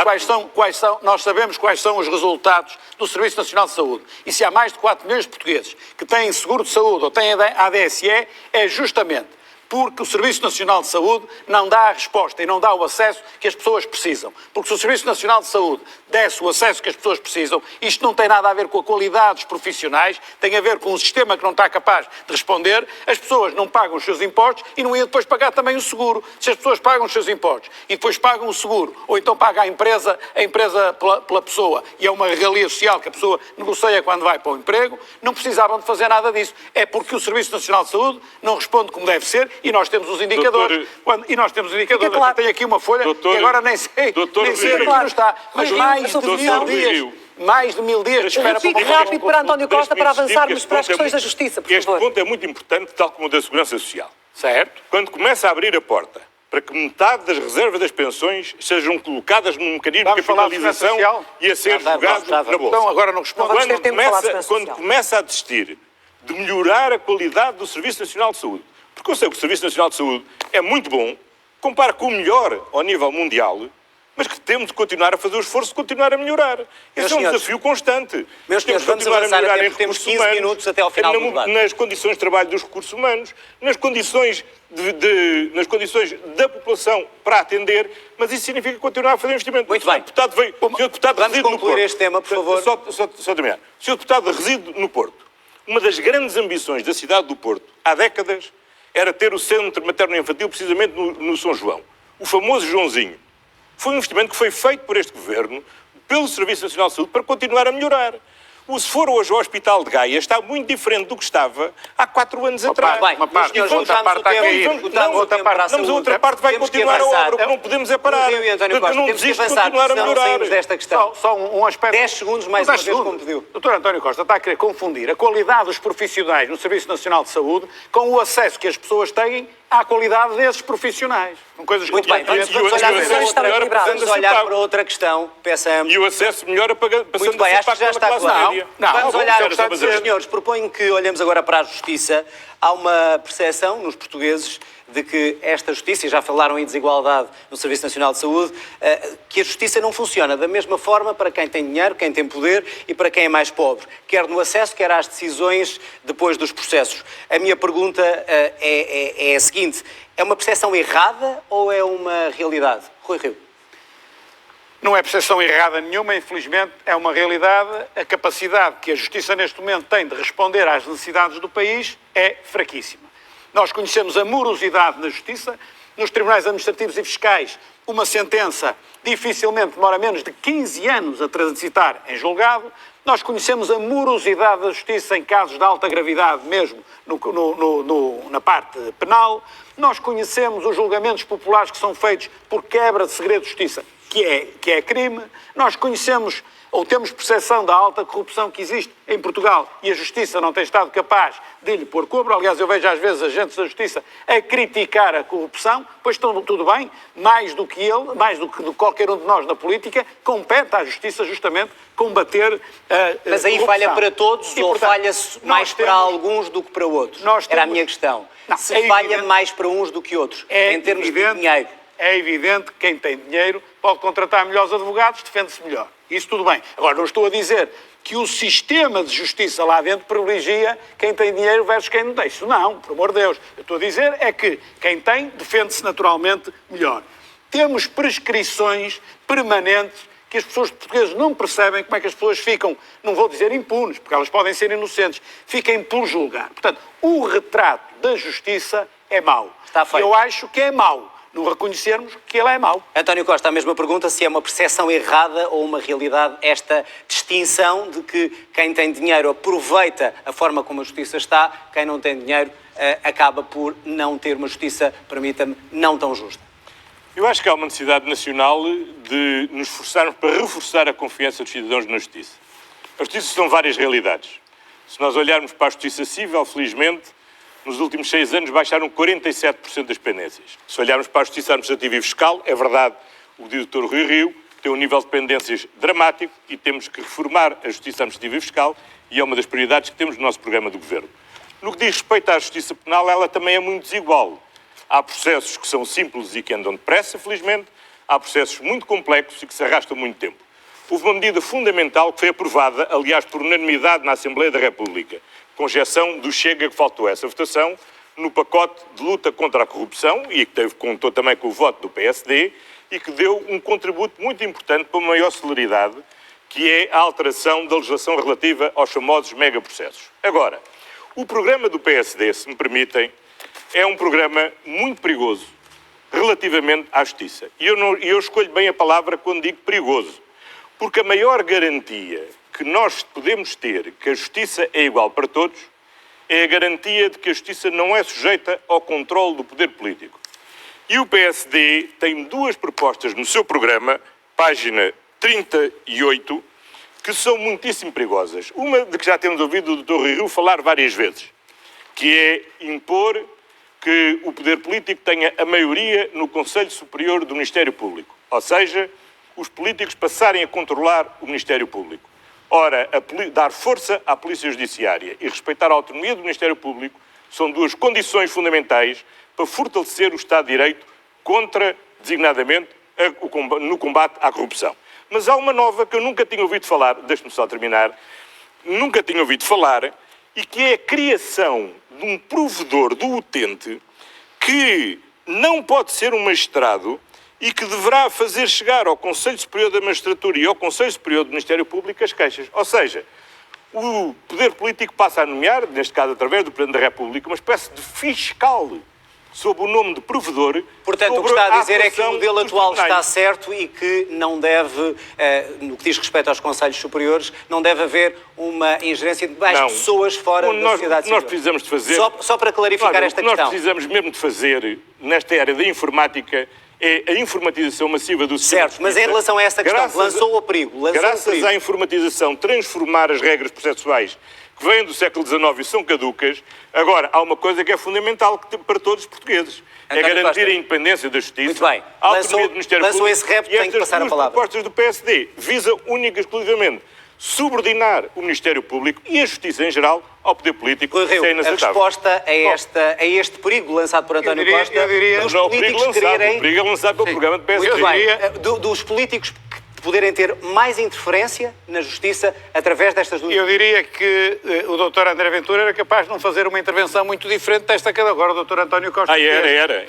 quais são os resultados do Serviço Nacional de Saúde. E se há mais de 4 milhões de portugueses que têm seguro de saúde ou têm ADSE, é justamente porque o Serviço Nacional de Saúde não dá a resposta e não dá o acesso que as pessoas precisam. Porque se o Serviço Nacional de Saúde desse o acesso que as pessoas precisam, isto não tem nada a ver com a qualidade dos profissionais, tem a ver com um sistema que não está capaz de responder, as pessoas não pagam os seus impostos e não iam depois pagar também o seguro. Se as pessoas pagam os seus impostos e depois pagam o seguro, ou então paga a empresa pela pessoa, e é uma regalia social que a pessoa negocia quando vai para o emprego, não precisavam de fazer nada disso. É porque o Serviço Nacional de Saúde não responde como deve ser. E nós temos os indicadores. Eu tenho aqui uma folha e agora nem sei onde não está. Mas mais de 1000 dias de espera para Fique rápido para António Costa para avançarmos para as questões da Justiça, por favor. Este ponto é muito importante, tal como o da Segurança Social. Certo. Quando começa a abrir a porta para que metade das reservas das pensões sejam colocadas num mecanismo de capitalização e a ser jogado na Bolsa. Então agora não respondo. Quando começa a desistir de melhorar a qualidade do Serviço Nacional de Saúde, porque eu sei que o Serviço Nacional de Saúde é muito bom, compara com o melhor ao nível mundial, mas que temos de continuar a fazer o esforço de continuar a melhorar. Esse é um desafio constante. Meus senhores, vamos avançar até porque temos 15 minutos até ao final do debate. Nas condições de trabalho dos recursos humanos, nas condições nas condições da população para atender, mas isso significa continuar a fazer investimento. Muito bem. O senhor deputado vamos reside no concluir Porto. este tema, por favor. Só terminar. O senhor deputado reside no Porto. Uma das grandes ambições da cidade do Porto, há décadas, era ter o centro materno-infantil precisamente no São João. O famoso Joãozinho. Foi um investimento que foi feito por este Governo, pelo Serviço Nacional de Saúde, para continuar a melhorar. Se for hoje ao Hospital de Gaia, está muito diferente do que estava há 4 anos atrás. Uma parte, outra parte está a cair. Mas a outra parte vai continuar a obra. O que não podemos é parar. Eu não desisto de continuar a melhorar. Desta questão. Só um aspecto. 10 segundos mais uma vez, como pediu. Dr. António Costa está a querer confundir a qualidade dos profissionais no Serviço Nacional de Saúde com o acesso que as pessoas têm à qualidade desses profissionais. São coisas muito bem. Vamos olhar para outra questão. Peçamos. E o acesso melhora passando muito bem, acho que já está claro. Vamos olhar, senhores, proponho que olhemos agora para a justiça. Há uma percepção nos portugueses de que esta justiça, e já falaram em desigualdade no Serviço Nacional de Saúde, que a justiça não funciona da mesma forma para quem tem dinheiro, quem tem poder e para quem é mais pobre, quer no acesso, quer às decisões depois dos processos. A minha pergunta é a seguinte: é uma percepção errada ou é uma realidade? Rui Rio. Não é percepção errada nenhuma, infelizmente é uma realidade. A capacidade que a Justiça neste momento tem de responder às necessidades do país é fraquíssima. Nós conhecemos a morosidade na Justiça. Nos tribunais administrativos e fiscais, uma sentença dificilmente demora menos de 15 anos a transitar em julgado. Nós conhecemos a morosidade da Justiça em casos de alta gravidade, mesmo na parte penal. Nós conhecemos os julgamentos populares que são feitos por quebra de segredo de justiça, que é crime. Nós conhecemos ou temos percepção da alta corrupção que existe em Portugal e a Justiça não tem estado capaz de lhe pôr cobro. Aliás, eu vejo às vezes agentes da Justiça a criticar a corrupção, pois estão tudo bem, mais do que ele, mais do que qualquer um de nós na política, compete à Justiça justamente combater a corrupção. Mas aí falha para todos ou falha-se mais para alguns do que para outros? Era a minha questão. Se falha mais para uns do que outros, em termos de dinheiro. É evidente que quem tem dinheiro pode contratar melhores advogados, defende-se melhor. Isso tudo bem. Agora, não estou a dizer que o sistema de justiça lá dentro privilegia quem tem dinheiro versus quem não tem. Isso não, por amor de Deus. Eu estou a dizer é que quem tem defende-se naturalmente melhor. Temos prescrições permanentes que as pessoas portuguesas não percebem como é que as pessoas ficam, não vou dizer impunes, porque elas podem ser inocentes, fiquem por julgar. Portanto, o retrato da justiça é mau. Está feito. Eu acho que é mau. Não reconhecermos que ele é mau. António Costa, a mesma pergunta, se é uma percepção errada ou uma realidade esta distinção de que quem tem dinheiro aproveita a forma como a justiça está, quem não tem dinheiro acaba por não ter uma justiça, permita-me, não tão justa. Eu acho que há uma necessidade nacional de nos esforçarmos para reforçar a confiança dos cidadãos na justiça. A justiça são várias realidades. Se nós olharmos para a justiça civil, felizmente, nos últimos 6 anos baixaram 47% das pendências. Se olharmos para a justiça administrativa e fiscal, é verdade, o Dr. Rui Rio tem um nível de pendências dramático e temos que reformar a justiça administrativa e fiscal e é uma das prioridades que temos no nosso programa do Governo. No que diz respeito à justiça penal, ela também é muito desigual. Há processos que são simples e que andam depressa, felizmente. Há processos muito complexos e que se arrastam muito tempo. Houve uma medida fundamental que foi aprovada, aliás, por unanimidade na Assembleia da República, com exceção do Chega, que faltou essa votação, no pacote de luta contra a corrupção, e que contou também com o voto do PSD, e que deu um contributo muito importante para uma maior celeridade, que é a alteração da legislação relativa aos famosos megaprocessos. Agora, o programa do PSD, se me permitem, é um programa muito perigoso relativamente à justiça. E eu escolho bem a palavra quando digo perigoso, porque a maior garantia que nós podemos ter que a justiça é igual para todos é a garantia de que a justiça não é sujeita ao controle do poder político. E o PSD tem 2 propostas no seu programa, página 38, que são muitíssimo perigosas. Uma de que já temos ouvido o Dr. Rui Rio falar várias vezes, que é impor que o poder político tenha a maioria no Conselho Superior do Ministério Público. Ou seja, os políticos passarem a controlar o Ministério Público. Ora, dar força à Polícia Judiciária e respeitar a autonomia do Ministério Público são 2 condições fundamentais para fortalecer o Estado de Direito contra, designadamente, no combate à corrupção. Mas há uma nova que eu nunca tinha ouvido falar, deixe-me só terminar, nunca tinha ouvido falar, e que é a criação de um provedor do utente que não pode ser um magistrado e que deverá fazer chegar ao Conselho Superior da Magistratura e ao Conselho Superior do Ministério Público as queixas. Ou seja, o poder político passa a nomear, neste caso através do Presidente da República, uma espécie de fiscal sob o nome de provedor. Portanto, o que está a dizer é que o modelo atual está certo e que não deve, no que diz respeito aos Conselhos Superiores, não deve haver uma ingerência de mais pessoas fora da sociedade civil. Nós precisamos de fazer... Só para clarificar esta questão. O que nós precisamos mesmo de fazer, nesta área da informática, é a informatização massiva do sistema. Certo, mas em relação a essa questão, lançou o perigo. Graças à informatização, transformar as regras processuais que vêm do século XIX e são caducas. Agora, há uma coisa que é fundamental para todos os portugueses. É garantir a independência da Justiça, muito bem. a autonomia do Ministério Público. Esse repto, tem que passar a palavra. As propostas do PSD visam única e exclusivamente subordinar o Ministério Público e a Justiça em geral ao poder político. Rui Rio, a resposta a este perigo lançado por António Costa, dos políticos quererem... O perigo é lançado pelo programa do PSD. Muito bem. Dos políticos poderem ter mais interferência na Justiça através destas duas... Eu diria que o Dr. André Ventura era capaz de não fazer uma intervenção muito diferente desta que agora o Dr. António Costa era.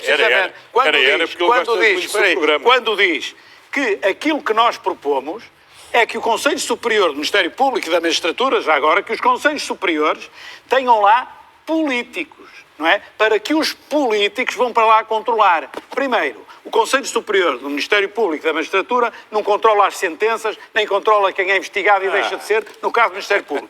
Quando diz que aquilo que nós propomos é que o Conselho Superior do Ministério Público e da Magistratura, já agora, que os Conselhos Superiores tenham lá políticos, não é? Para que os políticos vão para lá controlar. Primeiro, o Conselho Superior do Ministério Público e da Magistratura não controla as sentenças, nem controla quem é investigado e deixa de ser, no caso do Ministério Público.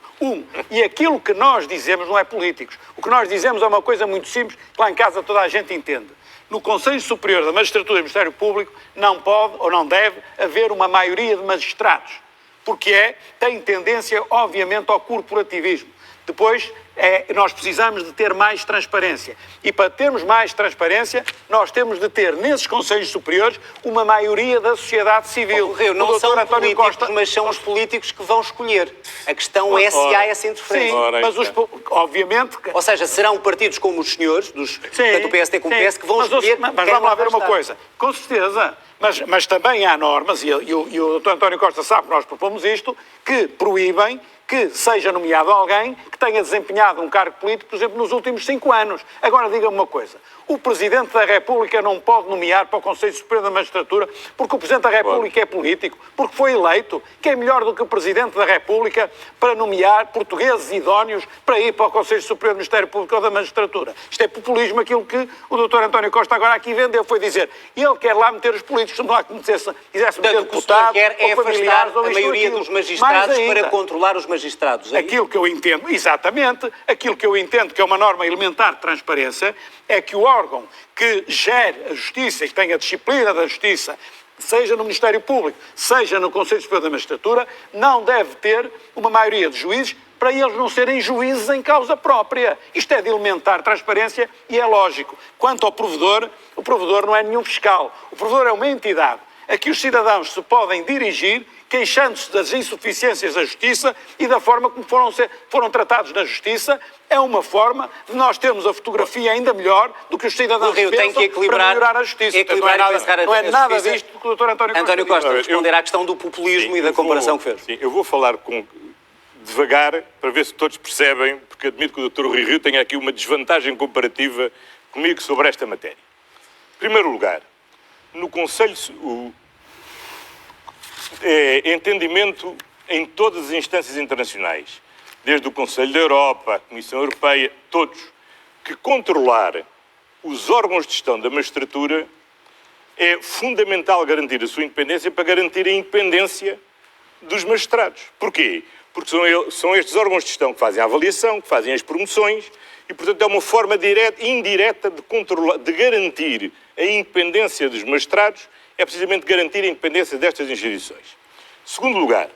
E aquilo que nós dizemos não é políticos. O que nós dizemos é uma coisa muito simples, que lá em casa toda a gente entende. No Conselho Superior da Magistratura e do Ministério Público não pode ou não deve haver uma maioria de magistrados, porque tem tendência, obviamente, ao corporativismo. Depois, nós precisamos de ter mais transparência. E para termos mais transparência, nós temos de ter, nesses Conselhos Superiores, uma maioria da sociedade civil. Rio, não são os políticos, mas são os políticos que vão escolher. A questão é se há essa interferência. Sim, mas obviamente... Ou seja, serão partidos como os senhores, tanto o PSD como o PS, que vão escolher... Mas vamos lá ver uma coisa. Com certeza. Mas também há normas, e o Dr. António Costa sabe que nós propomos isto, que proíbem que seja nomeado alguém que tenha desempenhado um cargo político, por exemplo, nos últimos 5 anos. Agora, diga-me uma coisa. O Presidente da República não pode nomear para o Conselho Superior da Magistratura porque o Presidente da República é político, porque foi eleito. Que é melhor do que o Presidente da República para nomear portugueses idóneos para ir para o Conselho Superior do Ministério Público ou da Magistratura. Isto é populismo. Aquilo que o Dr. António Costa agora aqui vendeu foi dizer ele quer lá meter os políticos, não há que quisesse meter deputados, quer é afastar a maioria dos magistrados para controlar os magistrados. Aquilo que eu entendo, exatamente, aquilo que eu entendo que é uma norma elementar de transparência é que o órgão que gere a justiça e que tenha a disciplina da justiça, seja no Ministério Público, seja no Conselho Superior da Magistratura, não deve ter uma maioria de juízes para eles não serem juízes em causa própria. Isto é de elementar transparência e é lógico. Quanto ao provedor, o provedor não é nenhum fiscal. O provedor é uma entidade a que os cidadãos se podem dirigir queixando-se das insuficiências da Justiça e da forma como foram tratados na Justiça. É uma forma de nós termos a fotografia ainda melhor do que os cidadãos pensam para melhorar a Justiça. Não é nada disto que o Dr. António Costa responder à questão do populismo e da comparação que fez. Sim, eu vou falar devagar para ver se todos percebem, porque admito que o Dr. Rui Rio tenha aqui uma desvantagem comparativa comigo sobre esta matéria. Em primeiro lugar, no Conselho... entendimento em todas as instâncias internacionais, desde o Conselho da Europa, a Comissão Europeia, todos, que controlar os órgãos de gestão da magistratura é fundamental garantir a sua independência para garantir a independência dos magistrados. Porquê? Porque são estes órgãos de gestão que fazem a avaliação, que fazem as promoções e, portanto, é uma forma direta e indireta de garantir a independência dos magistrados, é precisamente garantir a independência destas instituições. Segundo lugar,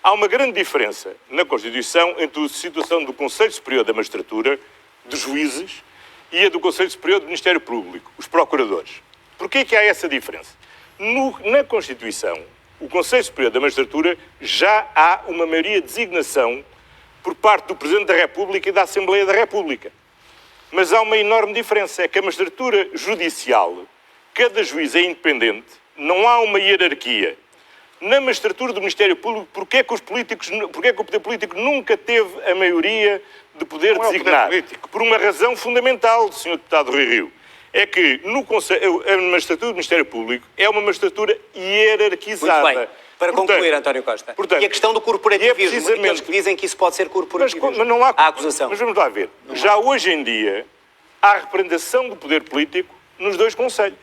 há uma grande diferença na Constituição entre a situação do Conselho Superior da Magistratura, dos juízes, e a do Conselho Superior do Ministério Público, os procuradores. Porquê que há essa diferença? Na Constituição, o Conselho Superior da Magistratura já há uma maioria de designação por parte do Presidente da República e da Assembleia da República. Mas há uma enorme diferença, é que a magistratura judicial, cada juiz é independente não há uma hierarquia. Na magistratura do Ministério Público, porquê é que o poder político nunca teve a maioria de poder designar? Por uma razão fundamental, Sr. Deputado Rui Rio. É que a magistratura do Ministério Público é uma magistratura hierarquizada. Muito bem. Para concluir, António Costa. Portanto, e a questão do corporativismo, precisamente, aqueles que dizem que isso pode ser corporativismo. Mas não há a acusação. Mas vamos lá ver. Já hoje em dia, há representação do poder político nos dois conselhos.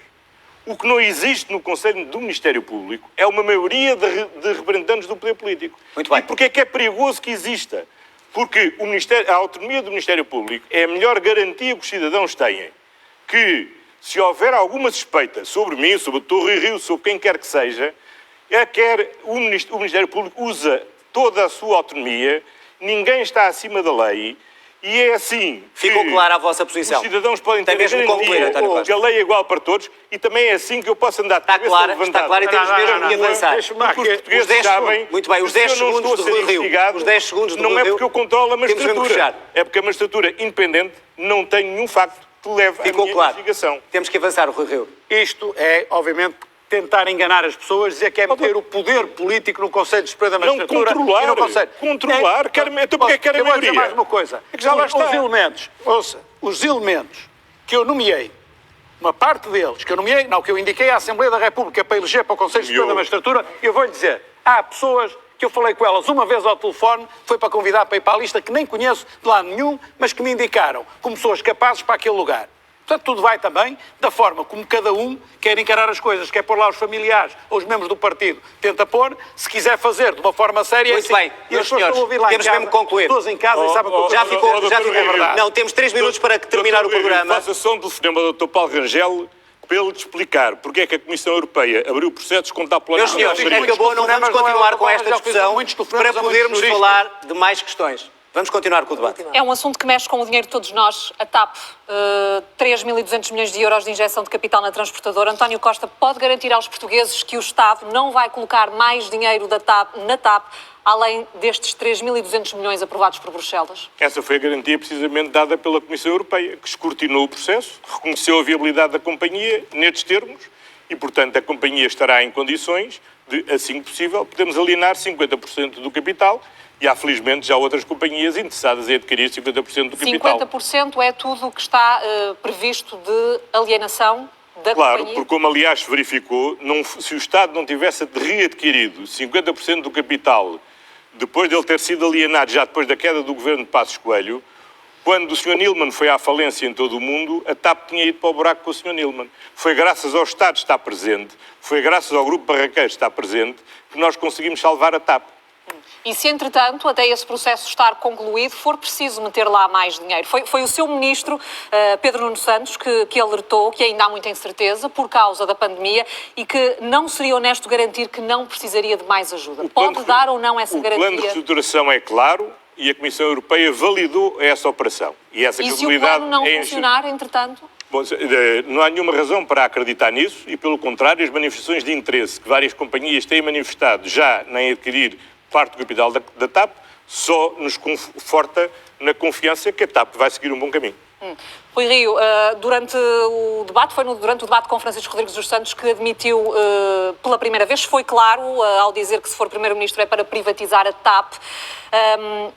O que não existe no Conselho do Ministério Público é uma maioria de representantes do poder político. Muito bem. E porquê é que é perigoso que exista? Porque a autonomia do Ministério Público é a melhor garantia que os cidadãos têm que, se houver alguma suspeita sobre mim, sobre o Dr. Rui Rio, sobre quem quer que seja, o Ministério Público usa toda a sua autonomia, ninguém está acima da lei. E é assim Ficou clara a vossa posição. Os cidadãos podem ter a garantia que a lei é igual para todos e também é assim que eu posso andar de Está cabeça levantada. Está claro e temos mesmo que avançar. Porque os portugueses sabem muito bem, os 10 segundos do Rui Rio. Os 10 segundos do não Rui é Rio. porque eu controlo a magistratura. É É porque a magistratura independente não tem nenhum facto que leve à minha investigação. Temos que avançar, Rui Rio. Isto é, obviamente, tentar enganar as pessoas, dizer que é meter o poder político no Conselho Superior da Magistratura. Não, controlar. E no Conselho. Controlar. Então porque é que quer a maioria? Eu vou dizer mais uma coisa. É que já lá está. Os elementos que eu nomeei, uma parte deles que eu nomeei, não, que eu indiquei à Assembleia da República para eleger para o Conselho Superior da Magistratura, eu vou-lhe dizer, há pessoas que eu falei com elas uma vez ao telefone, foi para convidar para ir para a lista, que nem conheço de lado nenhum, mas que me indicaram como pessoas capazes para aquele lugar. Portanto, tudo vai também da forma como cada um quer encarar as coisas, quer pôr lá os familiares ou os membros do partido, tenta pôr, se quiser fazer de uma forma séria... Muito bem, meus senhores, temos mesmo que concluir. Pessoas em casa e sabem o que já ficou verdade. Não, temos 3 minutos para terminar o programa. Faça só um telefonema ao Dr. Paulo Rangel para ele te explicar porque é que a Comissão Europeia abriu processos contra a Polónia. Meus senhores, acabou, não vamos continuar com esta discussão para podermos falar de mais questões. Vamos continuar com o debate. É um assunto que mexe com o dinheiro de todos nós. A TAP, 3.200 milhões de euros de injeção de capital na transportadora. António Costa pode garantir aos portugueses que o Estado não vai colocar mais dinheiro na TAP, além destes 3.200 milhões aprovados por Bruxelas? Essa foi a garantia precisamente dada pela Comissão Europeia, que escrutinou o processo, reconheceu a viabilidade da companhia nestes termos e, portanto, a companhia estará em condições de, assim que possível, podermos alienar 50% do capital. E há, felizmente, já outras companhias interessadas em adquirir 50% do capital. 50% é tudo o que está previsto de alienação da companhia? Claro, porque como aliás se verificou, se o Estado não tivesse readquirido 50% do capital depois de ele ter sido alienado, já depois da queda do governo de Passos Coelho, quando o Sr. Neilman foi à falência em todo o mundo, a TAP tinha ido para o buraco com o Sr. Neilman. Foi graças ao Estado estar presente, foi graças ao Grupo Barraqueiro estar presente, que nós conseguimos salvar a TAP. E se, entretanto, até esse processo estar concluído, for preciso meter lá mais dinheiro? Foi o seu ministro, Pedro Nuno Santos, que alertou que ainda há muita incerteza por causa da pandemia e que não seria honesto garantir que não precisaria de mais ajuda. Pode dar ou não essa garantia? O plano de reestruturação é claro e a Comissão Europeia validou essa operação. E essa se o plano não funcionar, entretanto? Bom, não há nenhuma razão para acreditar nisso e, pelo contrário, as manifestações de interesse que várias companhias têm manifestado já em adquirir parte do capital da TAP só nos conforta na confiança que a TAP vai seguir um bom caminho. Rui Rio, durante o debate com Francisco Rodrigues dos Santos que admitiu pela primeira vez, foi claro ao dizer que se for Primeiro-Ministro é para privatizar a TAP.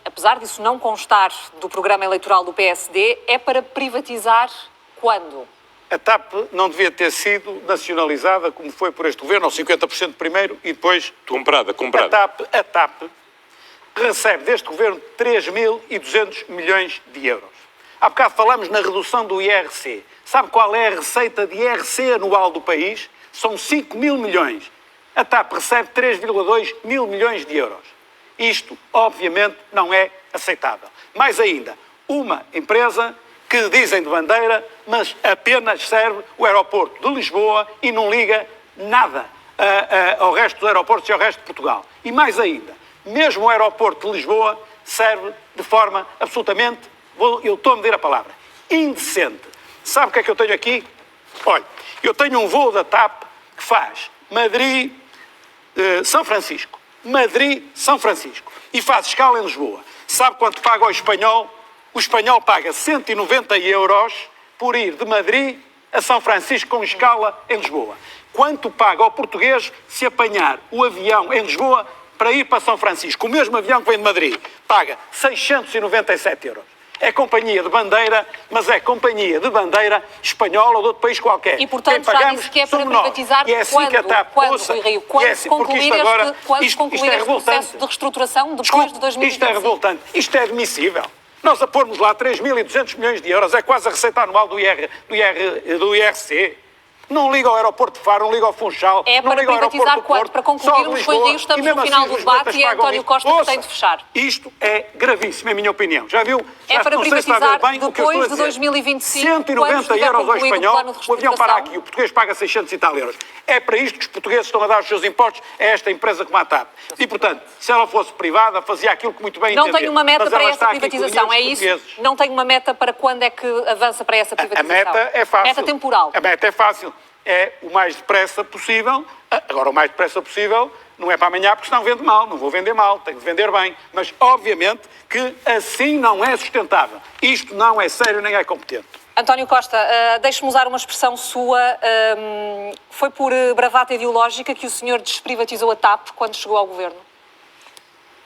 Apesar disso não constar do programa eleitoral do PSD, é para privatizar quando? A TAP não devia ter sido nacionalizada como foi por este governo, aos 50% primeiro e depois... Comprada. A TAP recebe deste governo 3.200 milhões de euros. Há bocado falamos na redução do IRC. Sabe qual é a receita de IRC anual do país? São 5 mil milhões. A TAP recebe 3,2 mil milhões de euros. Isto, obviamente, não é aceitável. Mais ainda, uma empresa que dizem de bandeira, mas apenas serve o aeroporto de Lisboa e não liga nada ao resto dos aeroportos e ao resto de Portugal. E mais ainda, mesmo o aeroporto de Lisboa serve de forma absolutamente, eu estou a medir a palavra, indecente. Sabe o que é que eu tenho aqui? Olha, eu tenho um voo da TAP que faz Madrid-São Francisco. Madrid-São Francisco. E faz escala em Lisboa. Sabe quanto paga ao espanhol? O espanhol paga 190 euros por ir de Madrid a São Francisco com escala em Lisboa. Quanto paga ao português se apanhar o avião em Lisboa para ir para São Francisco? O mesmo avião que vem de Madrid paga 697 euros. É companhia de bandeira, mas é companhia de bandeira espanhola ou de outro país qualquer. E, portanto, quem já pagamos disse que é para somos nós. privatizar E é assim quando? que a TAP Quando, ouça, Rui Rio? e Quando é assim, porque concluir isto agora, este processo de reestruturação depois Desculpe, de 2025? isto é revoltante. Isto é admissível. Nós a pormos lá 3.200 milhões de euros, é quase a receita anual do IRC. Não liga ao aeroporto de Faro, não liga ao Funchal, É não para liga ao privatizar aeroporto do quando? Porto, Para só de concluirmos, Rui Lisboa, Rio, estamos e mesmo no final assim do os debate lisboetas e é pagam António isto. Costa Ouça, pretende fechar. Isto é gravíssimo, é a minha opinião. Já viu? É para não sei se está a ver privatizar bem o que eu estou a depois de dizer. 2025, 190 quando estiver euros ao concluído o espanhol, plano de o avião para reestruturação. aqui, o português paga 600 e tal euros. É para isto que os portugueses estão a dar os seus impostos a esta empresa como a TAP. E, portanto, se ela fosse privada, fazia aquilo que muito bem Não entender. tem uma meta Mas para ela essa está aqui com o privatização, é dinheiro dos isso? portugueses. Não tem uma meta para quando é que avança para essa A privatização? meta é fácil. Meta temporal. A meta é fácil. É o mais depressa possível. Agora, o mais depressa possível não é para amanhã, porque senão vende mal. Não vou vender mal, tenho de vender bem. Mas, obviamente, que assim não é sustentável. Isto não é sério nem é competente. António Costa, deixe-me usar uma expressão sua. Foi por bravata ideológica que o senhor desprivatizou a TAP quando chegou ao governo?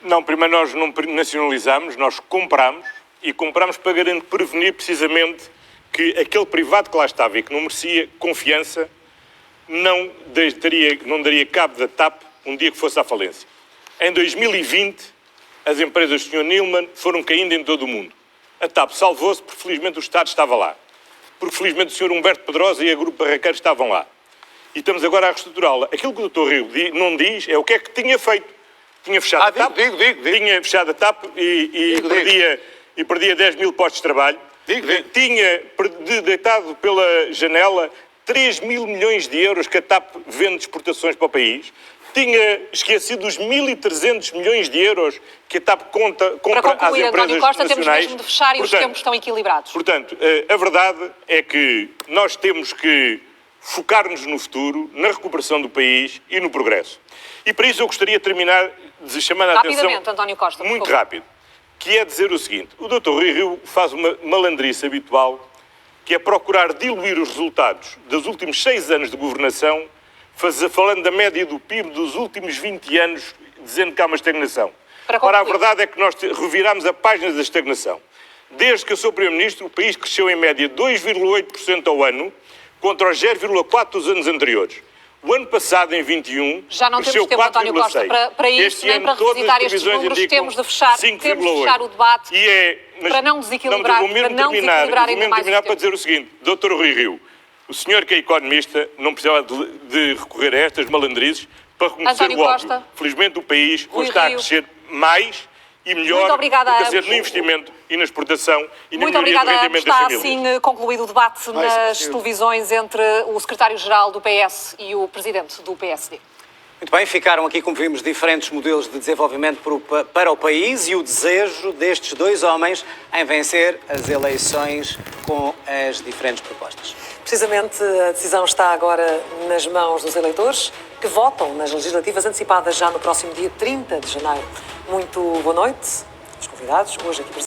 Não, primeiro nós não nacionalizamos, nós compramos e compramos para prevenir precisamente que aquele privado que lá estava e que não merecia confiança não daria cabo da TAP um dia que fosse à falência. Em 2020, as empresas do Sr. Neilman foram caindo em todo o mundo. A TAP salvou-se porque felizmente o Estado estava lá. Porque felizmente o Sr. Humberto Pedrosa e a Grupo Barraqueiro estavam lá. E estamos agora a reestruturá-la. Aquilo que o Dr. Rio não diz é o que é que tinha feito. Tinha fechado a TAP. Digo. Tinha fechado a TAP e perdia 10 mil postos de trabalho. Tinha deitado pela janela 3 mil milhões de euros que a TAP vende de exportações para o país. Tinha esquecido os 1.300 milhões de euros que a TAP compra às Para concluir, empresas António Costa, temos nacionais. mesmo de fechar e os tempos estão equilibrados. Portanto, a verdade é que nós temos que focar-nos no futuro, na recuperação do país e no progresso. E para isso eu gostaria de terminar chamando a atenção... Rapidamente, António Costa, por muito favor. rápido. Que é dizer o seguinte: o Dr. Rui Rio faz uma malandrice habitual, que é procurar diluir os resultados dos últimos 6 anos de governação, falando da média do PIB dos últimos 20 anos, dizendo que há uma estagnação. Ora, a verdade é que nós reviramos a página da estagnação. Desde que eu sou Primeiro-Ministro, o país cresceu em média 2,8% ao ano, contra os 0,4% dos anos anteriores. O ano passado, em 21, Já não cresceu temos tempo, António Costa, 4,6%. para isso, Este nem ano, para todas revisitar as estes previsões números, indicam temos de fechar 5,8%. o debate Mas para não desequilibrar, vou mesmo para não terminar, desequilibrar ainda mais o para tempo. dizer o seguinte: Dr. Rui Rio, o senhor que é economista não precisava de recorrer a estas malandrizes para reconhecer António o óbvio. Costa. Felizmente o país Rui hoje está a Rio. crescer mais e melhor Muito obrigada do que a a ser ambos. no investimento e na exportação e na Muito melhoria do obrigada. rendimento das Está famílias. assim concluído o debate nas televisões entre o secretário-geral do PS e o presidente do PSD. Muito bem, ficaram aqui, como vimos, diferentes modelos de desenvolvimento para o país e o desejo destes dois homens em vencer as eleições com as diferentes propostas. Precisamente a decisão está agora nas mãos dos eleitores que votam nas legislativas antecipadas já no próximo dia 30 de janeiro. Muito boa noite, os convidados, hoje aqui presentes.